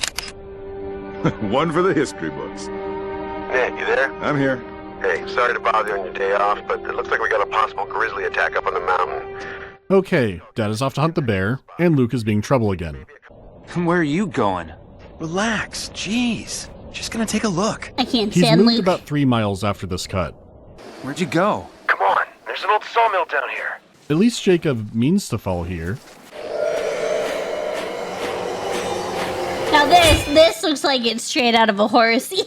One for the history books. Ned, you there? I'm here. Hey, sorry to bother you on your day off, but it looks like we got a possible grizzly attack up on the mountain. Okay, Dad is off to hunt the bear, and Luke is being trouble again. Where are you going? Relax, jeez. Just gonna take a look. I can't He's stand moved Luke. about 3 miles after this cut. Where'd you go? Come on, there's an old sawmill down here. At least Jacob means to fall here. Now this looks like it's straight out of a horror scene.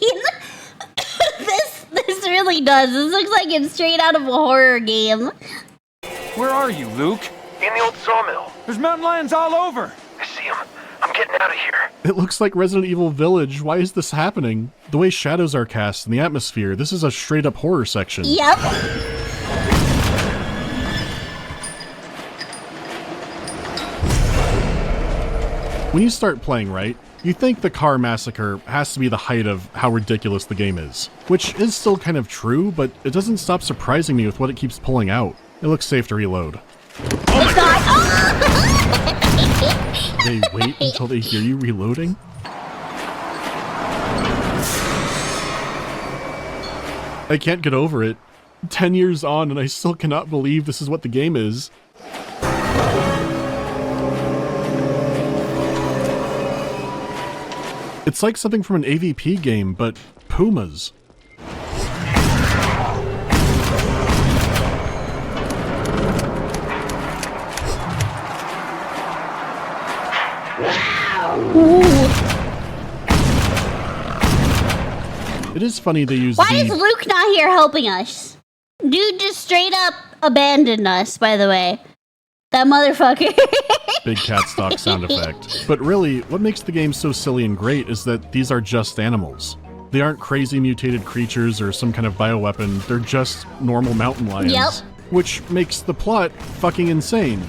This really does. This looks like it's straight out of a horror game. Where are you, Luke? In the old sawmill. There's mountain lions all over. I see him. I'm getting out of here. It looks like Resident Evil Village. Why is this happening? The way shadows are cast in the atmosphere, this is a straight up horror section. Yep. When you start playing, right, you think the car massacre has to be the height of how ridiculous the game is. Which is still kind of true, but it doesn't stop surprising me with what it keeps pulling out. It looks safe to reload. It's not. They wait until they hear you reloading? I can't get over it. 10 years on and I still cannot believe this is what the game is. It's like something from an AVP game, but pumas. It is funny they use Why is Luke not here helping us? Dude just straight up abandoned us, by the way. That motherfucker. Big cat stock sound effect. But really, what makes the game so silly and great is that these are just animals. They aren't crazy mutated creatures or some kind of bioweapon, they're just normal mountain lions. Yep. Which makes the plot fucking insane.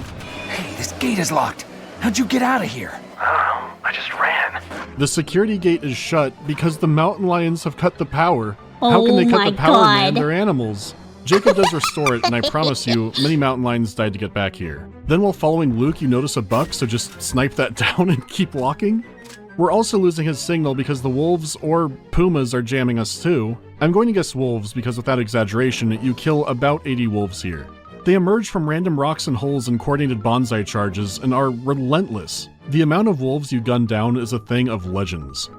Hey, this gate is locked. How'd you get out of here? I just ran. The security gate is shut because the mountain lions have cut the power. How can they cut the power, man? They're animals. Jacob does restore it, and I promise you, many mountain lions died to get back here. Then while following Luke, you notice a buck, so just snipe that down and keep walking. We're also losing his signal because the wolves or pumas are jamming us too. I'm going to guess wolves because without exaggeration, you kill about 80 wolves here. They emerge from random rocks and holes and coordinated bonsai charges and are relentless. The amount of wolves you gun down is a thing of legends.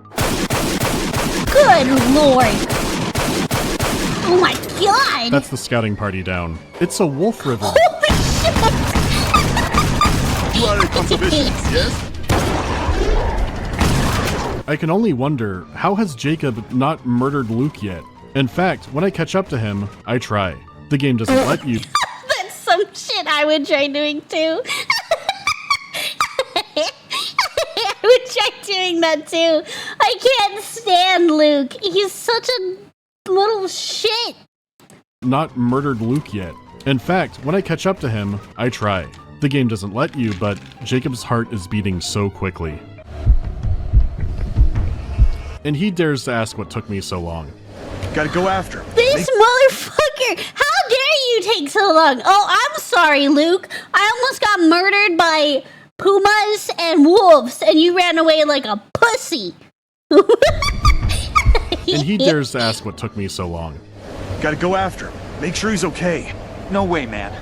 Good lord. Oh my god! That's the scouting party down. It's a wolf river. Holy shit! You are a conservationist, yes? I can only wonder, how has Jacob not murdered Luke yet? In fact, when I catch up to him, I try. The game doesn't let you. That's some shit I would try doing too. I would try doing that too. I can't stand Luke. He's such a little shit. Not murdered Luke yet. In fact, when I catch up to him, I try. The game doesn't let you, but Jacob's heart is beating so quickly. And he dares to ask what took me so long. Gotta go after him. This motherfucker! How dare you take so long? Oh, I'm sorry, Luke. I almost got murdered by pumas and wolves, and you ran away like a pussy. And he dares to ask what took me so long. Gotta go after him. Make sure he's okay. No way, man.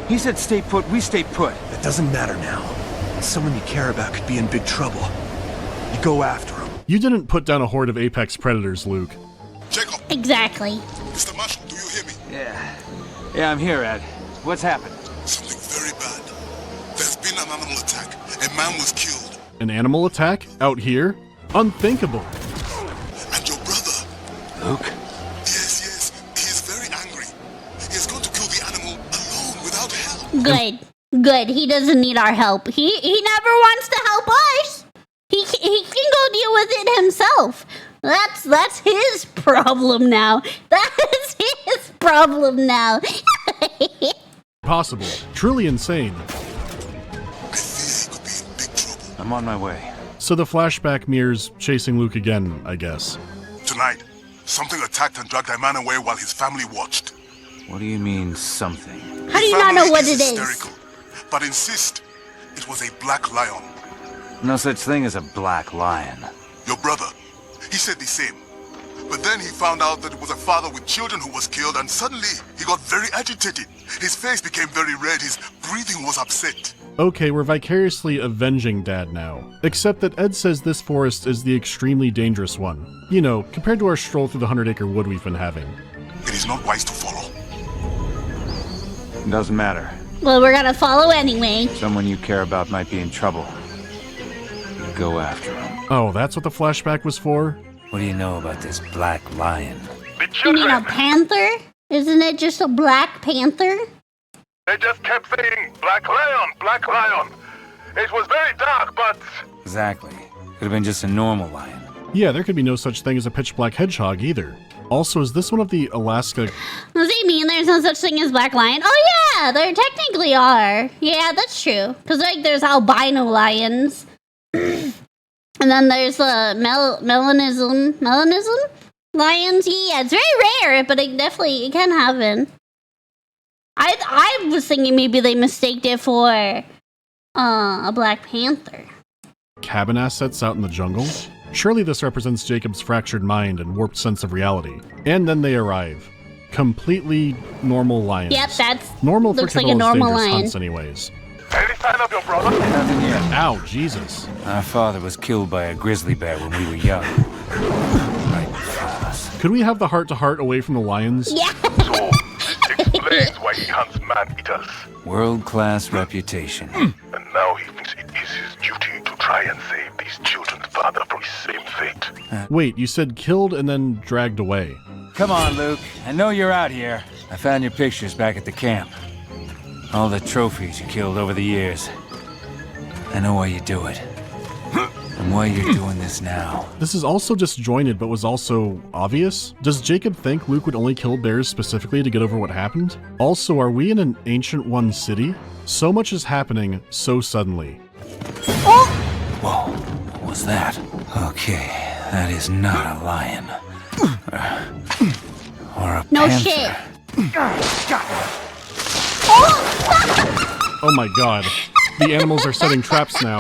He said stay put, we stay put. It doesn't matter now. Someone you care about could be in big trouble. You go after him. You didn't put down a horde of apex predators, Luke. Jacob! Exactly. Mr. Marshall, do you hear me? Yeah, I'm here, Ed. What's happened? Something very bad. There's been an animal attack. A man was killed. An animal attack? Out here? Unthinkable. And your brother? Luke? Yes. He is very angry. He is going to kill the animal alone without help. Good. He doesn't need our help. He never wants to help us. He can go deal with it himself. That's his problem now. That's his problem now. Possible. Truly insane. I fear he could be in big trouble. I'm on my way. So the flashback mirrors chasing Luke again, I guess. Tonight, something attacked and dragged a man away while his family watched. What do you mean, something? How do you not know what it is? Hysterical, but insist it was a black lion. No such thing as a black lion. Your brother, he said the same. But then he found out that it was a father with children who was killed, and suddenly he got very agitated. His face became very red, his breathing was upset. Okay, we're vicariously avenging Dad now. Except that Ed says this forest is the extremely dangerous one. You know, compared to our stroll through the 100-acre wood we've been having. It is not wise to follow. Doesn't matter. Well, we're gonna follow anyway. Someone you care about might be in trouble. Go after him. Oh, that's what the flashback was for? What do you know about this black lion? The You mean children, a panther? Isn't it just a black panther? they just kept saying, Black Lion, Black Lion. It was very dark, but... Exactly. Could have been just a normal lion. Yeah, there could be no such thing as a pitch black hedgehog either. Also, is this one of the Alaska... Does he mean there's no such thing as black lion? Oh yeah, there technically are. Yeah, that's true. Because like there's albino lions. And then there's the melanism lions. Yeah, it's very rare, but it can happen. I was thinking maybe they mistaked it for a Black Panther. Cabin assets out in the jungle? Surely this represents Jacob's fractured mind and warped sense of reality. And then they arrive. Completely normal lions. Yep, that's normal looks for like a normal dangerous lion. hunts anyways. Any sign of your brother? Nothing yet. Ow, Jesus. Our father was killed by a grizzly bear when we were young. Right before us. Could we have the heart-to-heart away from the lions? Yeah. So, this explains why he hunts man-eaters. World-class reputation. And now he thinks it is his duty to try and save these children's father from his same fate. Wait, you said killed and then dragged away. Come on, Luke. I know you're out here. I found your pictures back at the camp. All the trophies you killed over the years. I know why you do it. And why you're doing this now. This is also disjointed, but was also obvious. Does Jacob think Luke would only kill bears specifically to get over what happened? Also, are we in an Ancient One city? So much is happening so suddenly. Oh! Whoa, what was that? Okay, that is not a lion. Or a No panther. shit. Oh my god. The animals are setting traps now.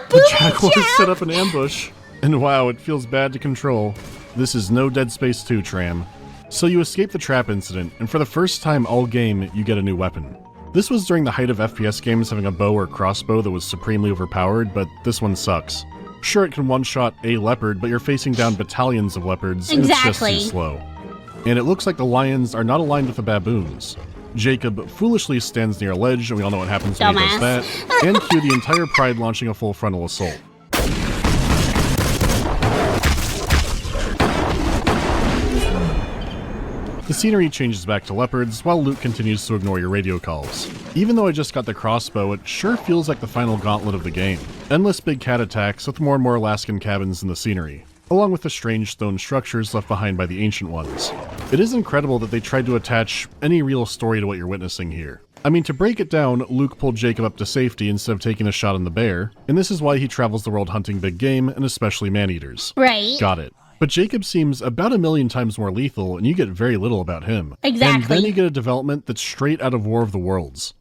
The jaguar set up an ambush. And wow, it feels bad to control. This is no Dead Space 2, Tram. So you escape the trap incident, and for the first time all game, you get a new weapon. This was during the height of FPS games having a bow or crossbow that was supremely overpowered, but this one sucks. Sure, it can one-shot a leopard, but you're facing down battalions of leopards, and it's just too slow. And it looks like the lions are not aligned with the baboons. Jacob foolishly stands near a ledge, and we all know what happens when he does that, and cue the entire pride launching a full frontal assault. The scenery changes back to leopards, while Luke continues to ignore your radio calls. Even though I just got the crossbow, it sure feels like the final gauntlet of the game. Endless big cat attacks with more and more Alaskan cabins in the scenery, along with the strange stone structures left behind by the Ancient Ones. It is incredible that they tried to attach any real story to what you're witnessing here. I mean, to break it down, Luke pulled Jacob up to safety instead of taking a shot on the bear, and this is why he travels the world hunting big game, and especially man-eaters. Right. Got it. But Jacob seems about 1,000,000 times more lethal, and you get very little about him. Exactly. And then you get a development that's straight out of War of the Worlds.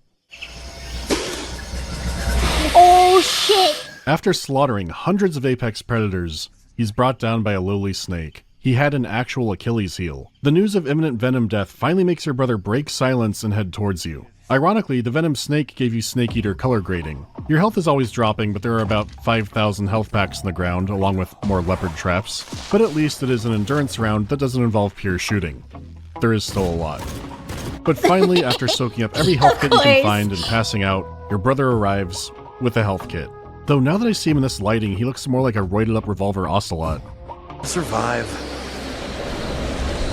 Oh shit! After slaughtering hundreds of apex predators, he's brought down by a lowly snake. He had an actual Achilles heel. The news of imminent venom death finally makes your brother break silence and head towards you. Ironically, the venom snake gave you Snake Eater color grading. Your health is always dropping, but there are about 5,000 health packs in the ground, along with more leopard traps. But at least it is an endurance round that doesn't involve pure shooting. There is still a lot. But finally, after soaking up every health kit you can find and passing out, your brother arrives with a health kit. Though now that I see him in this lighting, he looks more like a roided up revolver ocelot. Survive.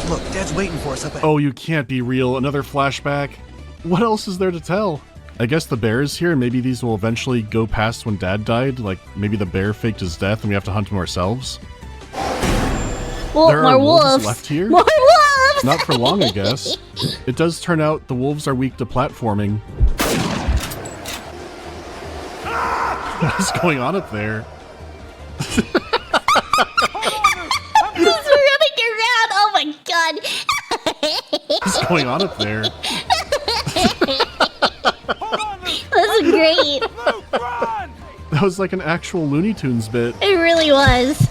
Look, Dad's waiting for us up ahead. Oh, you can't be real. Another flashback? What else is there to tell? I guess the bear is here, and maybe these will eventually go past when Dad died, like maybe the bear faked his death and we have to hunt him ourselves? Well, there are more wolves left here? More wolves! Not for long, I guess. It does turn out the wolves are weak to platforming. What is going on up there? He's running around! Oh my god! What's going on up there? That's great. That was like an actual Looney Tunes bit. It really was.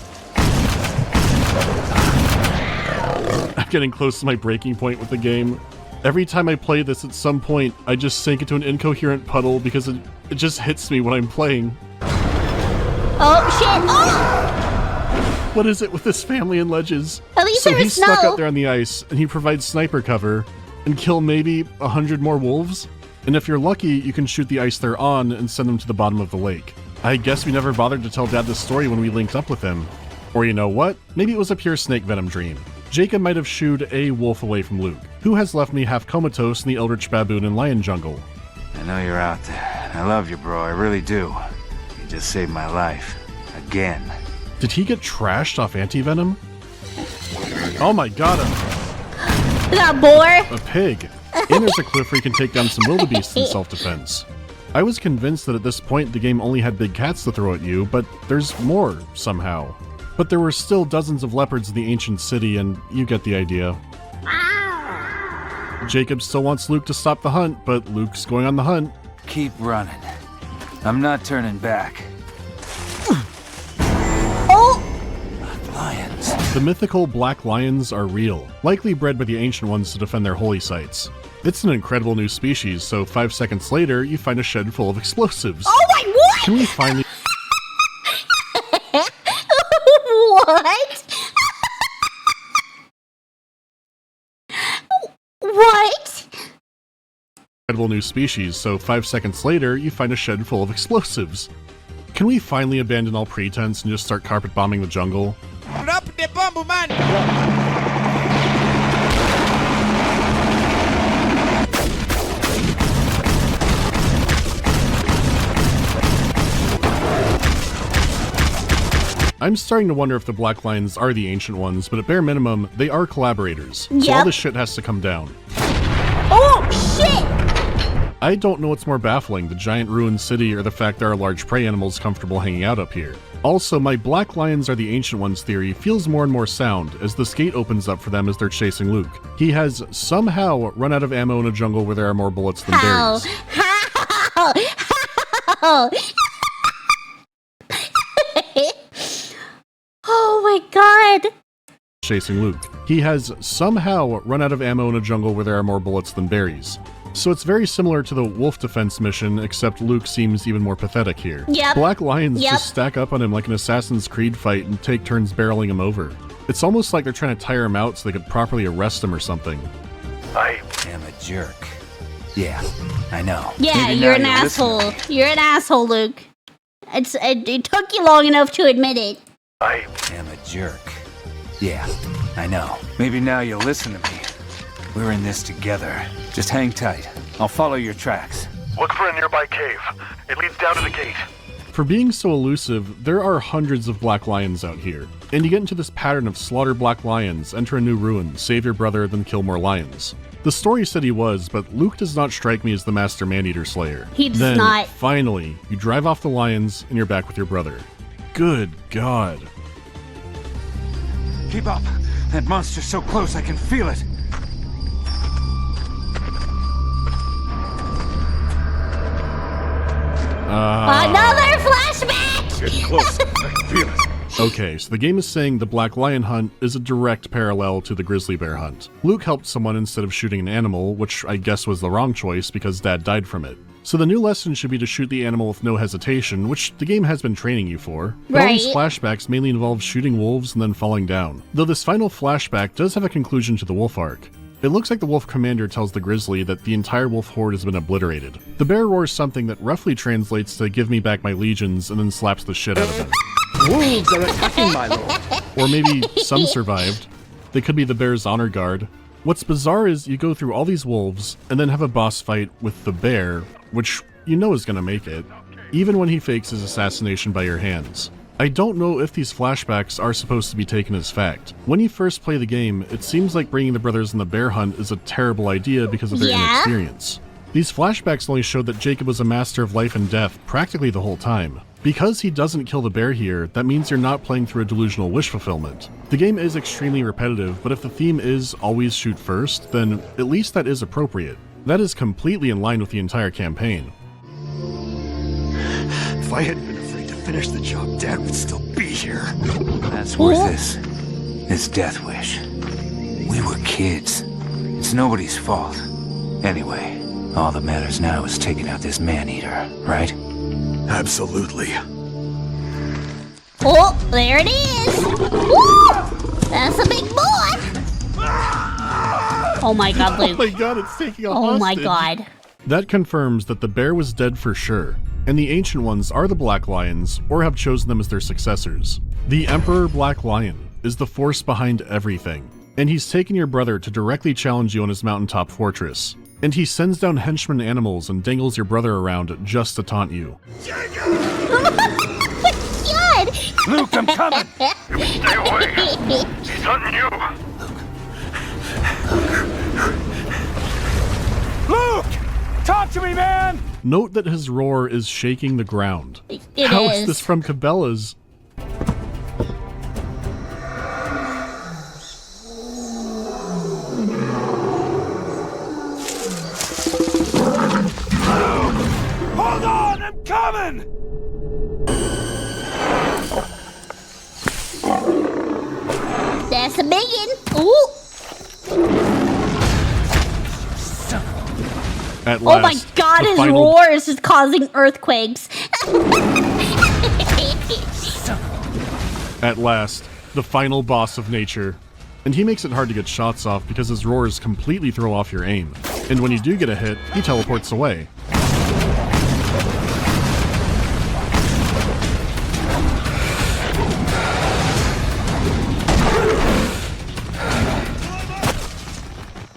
I'm getting close to my breaking point with the game. Every time I play this, at some point, I just sink into an incoherent puddle because it just hits me when I'm playing. Oh shit! Oh! What is it with this family and ledges? At least so there was he's stuck snow. out there on the ice, and he provides sniper cover and kill maybe 100 more wolves? And if you're lucky, you can shoot the ice they're on and send them to the bottom of the lake. I guess we never bothered to tell Dad this story when we linked up with him. Or you know what? Maybe it was a pure snake venom dream. Jacob might have shooed a wolf away from Luke, who has left me half comatose in the eldritch baboon and lion jungle. I know you're out there. I love you, bro. I really do. You just saved my life. Again. Did he get trashed off anti-venom? Oh my god, Is that a boar? a pig. And there's a cliff where you can take down some wildebeests in self-defense. I was convinced that at this point the game only had big cats to throw at you, but there's more, somehow. But there were still dozens of leopards in the ancient city, and you get the idea. Jacob still wants Luke to stop the hunt, but Luke's going on the hunt. Keep running. I'm not turning back. Oh! Lions. The mythical black lions are real, likely bred by the ancient ones to defend their holy sites. It's an incredible new species, so 5 seconds later, you find a shed full of explosives. Oh my, what? Can we finally... What? What? Incredible new species, so 5 seconds later, you find a shed full of explosives. Can we finally abandon all pretense and just start carpet bombing the jungle? Drop the bomb, man! I'm starting to wonder if the Black Lions are the ancient ones, but at bare minimum, they are collaborators. So Yep. all this shit has to come down. Oh, shit! I don't know what's more baffling, the giant ruined city or the fact there are large prey animals comfortable hanging out up here. Also, my Black Lions are the ancient ones theory feels more and more sound as this gate opens up for them as they're chasing Luke. He has somehow run out of ammo in a jungle where there are more bullets than How? berries. How? How? Oh my god! Chasing Luke. He has somehow run out of ammo in a jungle where there are more bullets than berries. So it's very similar to the wolf defense mission, except Luke seems even more pathetic here. Yep. Black Lions Yep. just stack up on him like an Assassin's Creed fight and take turns barreling him over. It's almost like they're trying to tire him out so they could properly arrest him or something. I am a jerk. Yeah, I know. Yeah, Maybe you're now an you'll listen to asshole. me. You're an asshole, Luke. It took you long enough to admit it. I am a jerk. Yeah, I know. Maybe now you'll listen to me. We're in this together. Just hang tight. I'll follow your tracks. Look for a nearby cave. It leads down to the gate. For being so elusive, there are hundreds of Black Lions out here, and you get into this pattern of slaughter Black Lions, enter a new ruin, save your brother, then kill more lions. The story said he was, but Luke does not strike me as the master man-eater slayer. He does then, not. finally, you drive off the lions, and you're back with your brother. Good God. Keep up. That monster's so close I can feel it. Another flashback! Get close. I can feel it. Okay, so the game is saying the Black Lion hunt is a direct parallel to the grizzly bear hunt. Luke helped someone instead of shooting an animal, which I guess was the wrong choice because Dad died from it. So the new lesson should be to shoot the animal with no hesitation, which the game has been training you for. But all these flashbacks mainly involve shooting wolves and then falling down. Though this final flashback does have a conclusion to the wolf arc. It looks like the wolf commander tells the grizzly that the entire wolf horde has been obliterated. The bear roars something that roughly translates to "give me back my legions" and then slaps the shit out of him. Wolves are attacking, my lord. Or maybe some survived. They could be the bear's honor guard. What's bizarre is you go through all these wolves and then have a boss fight with the bear, which you know is gonna make it, even when he fakes his assassination by your hands. I don't know if these flashbacks are supposed to be taken as fact. When you first play the game, it seems like bringing the brothers in the bear hunt is a terrible idea because of their inexperience. These flashbacks only showed that Jacob was a master of life and death practically the whole time. Because he doesn't kill the bear here, that means you're not playing through a delusional wish fulfillment. The game is extremely repetitive, but if the theme is always shoot first, then at least that is appropriate. That is completely in line with the entire campaign. If I hadn't been afraid to finish the job, Dad would still be here. That's worth this death wish. We were kids. It's nobody's fault. Anyway, all that matters now is taking out this man-eater, right? Absolutely. Oh, there it is! Woo! That's a big boy! Oh my god, Luke. Oh my god, it's taking a Oh my hostage. god. That confirms that the bear was dead for sure, and the ancient ones are the Black Lions, or have chosen them as their successors. The Emperor Black Lion is the force behind everything, and he's taken your brother to directly challenge you on his mountaintop fortress. And he sends down henchmen animals and dangles your brother around just to taunt you. God! Luke, I'm coming! Stay away. He's hunting you. Luke! Talk to me, man! Note that his roar is shaking the ground. How is this from Cabelas? Hold on, I'm coming! That's a biggin. Ooh. At last, oh my god, his roars is causing earthquakes. At last, the final boss of nature. And he makes it hard to get shots off because his roars completely throw off your aim. And when you do get a hit, he teleports away.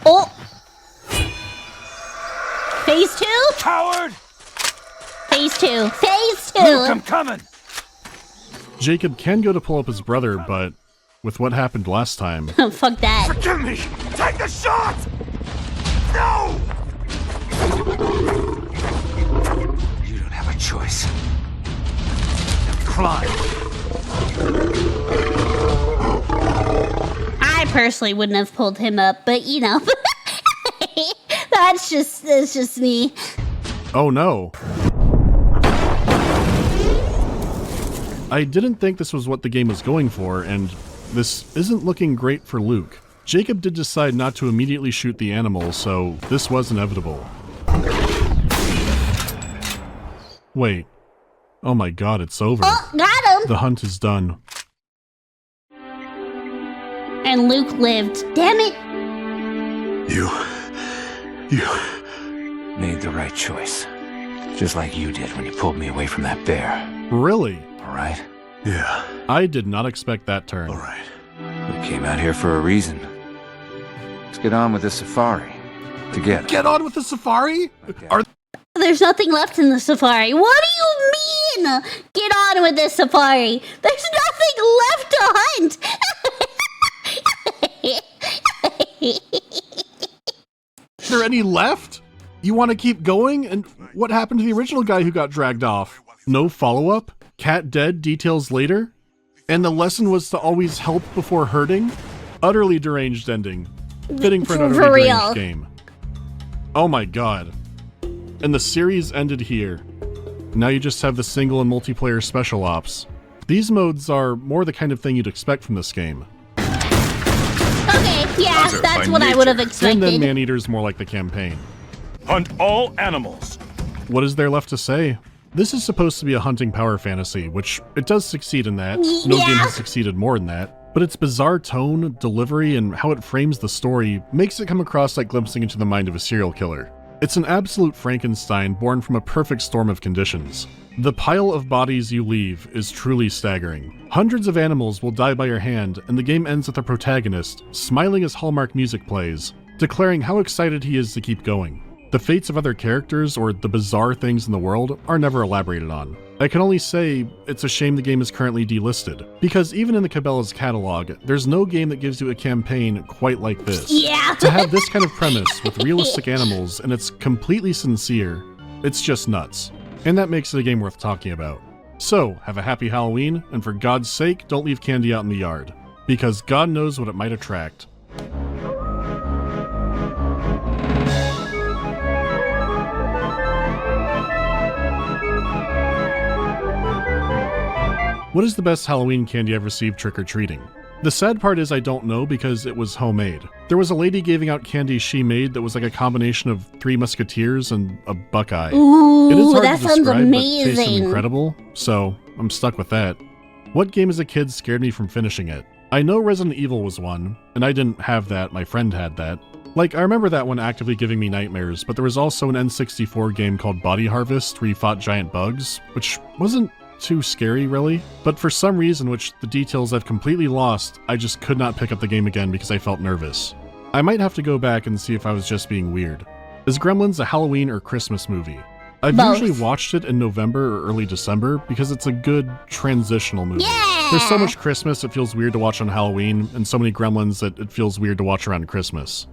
Oh! Phase 2? Coward! Phase 2. Phase 2! Luke, I'm coming! Jacob can go to pull up his brother, but with what happened last time... Fuck that. Forgive me! Take the shot! No! You don't have a choice. Climb. I personally wouldn't have pulled him up, but you know. That's just me. Oh no. I didn't think this was what the game was going for, and this isn't looking great for Luke. Jacob did decide not to immediately shoot the animal, so this was inevitable. Wait. Oh my god, it's over. Oh, got him! The hunt is done. And Luke lived. Damn it! You Made the right choice. Just like you did when you pulled me away from that bear. Really? Alright? Yeah. I did not expect that turn. Alright. We came out here for a reason. Let's get on with this safari. Together. Get on with the safari? Okay. There's nothing left in the safari. What do you mean? Get on with this safari. There's nothing left to hunt. Is there any left? You want to keep going? And what happened to the original guy who got dragged off? No follow-up? Cat dead, details later? And the lesson was to always help before hurting? Utterly deranged ending. Fitting for an utterly deranged game. Oh my god. And the series ended here. Now you just have the single and multiplayer special ops. These modes are more the kind of thing you'd expect from this game. Okay, yeah, that's what I would have expected. And then Man-Eater's more like the campaign. Hunt all animals. What is there left to say? This is supposed to be a hunting power fantasy, which it does succeed in that. No game has succeeded more than that. But its bizarre tone, delivery, and how it frames the story makes it come across like glimpsing into the mind of a serial killer. It's an absolute Frankenstein born from a perfect storm of conditions. The pile of bodies you leave is truly staggering. Hundreds of animals will die by your hand, and the game ends with the protagonist, smiling as Hallmark music plays, declaring how excited he is to keep going. The fates of other characters or the bizarre things in the world are never elaborated on. I can only say it's a shame the game is currently delisted, because even in the Cabelas catalog, there's no game that gives you a campaign quite like this. Yeah. To have this kind of premise with realistic animals and it's completely sincere, it's just nuts. And that makes it a game worth talking about. So, have a happy Halloween, and for God's sake, don't leave candy out in the yard, because God knows what it might attract. What is the best Halloween candy I've received trick-or-treating? The sad part is I don't know because it was homemade. There was a lady giving out candy she made that was like a combination of 3 Musketeers and a Buckeye. Ooh, it is hard that to sounds describe, amazing. but it tasted incredible, so I'm stuck with that. What game as a kid scared me from finishing it? I know Resident Evil was one, and I didn't have that, my friend had that. Like, I remember that one actively giving me nightmares, but there was also an N64 game called Body Harvest where you fought giant bugs, which wasn't too scary, really. But for some reason, which the details I've completely lost, I just could not pick up the game again because I felt nervous. I might have to go back and see if I was just being weird. Is Gremlins a Halloween or Christmas movie? I've usually watched it in November or early December because it's a good transitional movie. Yeah! There's so much Christmas it feels weird to watch on Halloween, and so many Gremlins that it feels weird to watch around Christmas.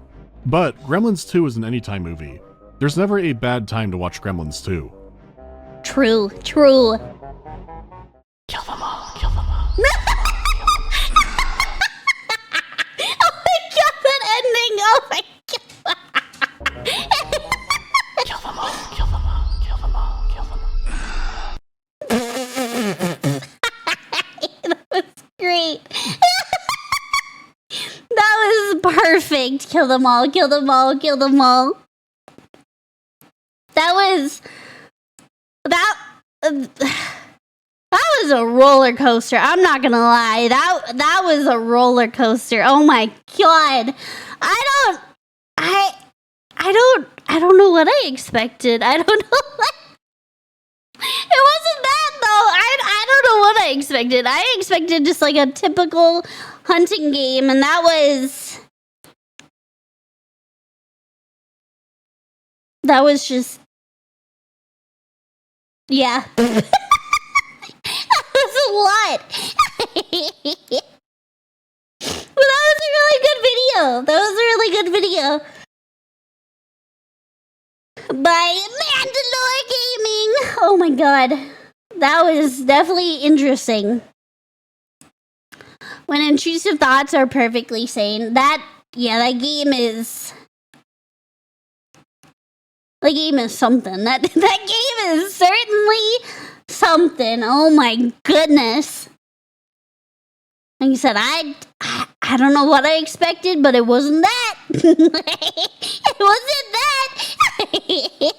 But Gremlins 2 is an anytime movie. There's never a bad time to watch Gremlins 2. True. Kill them all. Oh my god, that ending! Oh my god! Kill them all. That was great. That was perfect. Kill them all. That was a roller coaster. I'm not gonna lie. That was a roller coaster. Oh my god. I don't know what I expected. I don't know what. It wasn't that though. I don't know what I expected. I expected just like a typical hunting game, and that was just, yeah. That was a lot. But that was a really good video. By MandaloreGaming. Oh my god. That was definitely interesting. When intrusive thoughts are perfectly sane. That game is something. That game is certainly something. Oh my goodness. Like you said, I don't know what I expected, but it wasn't that. It wasn't that.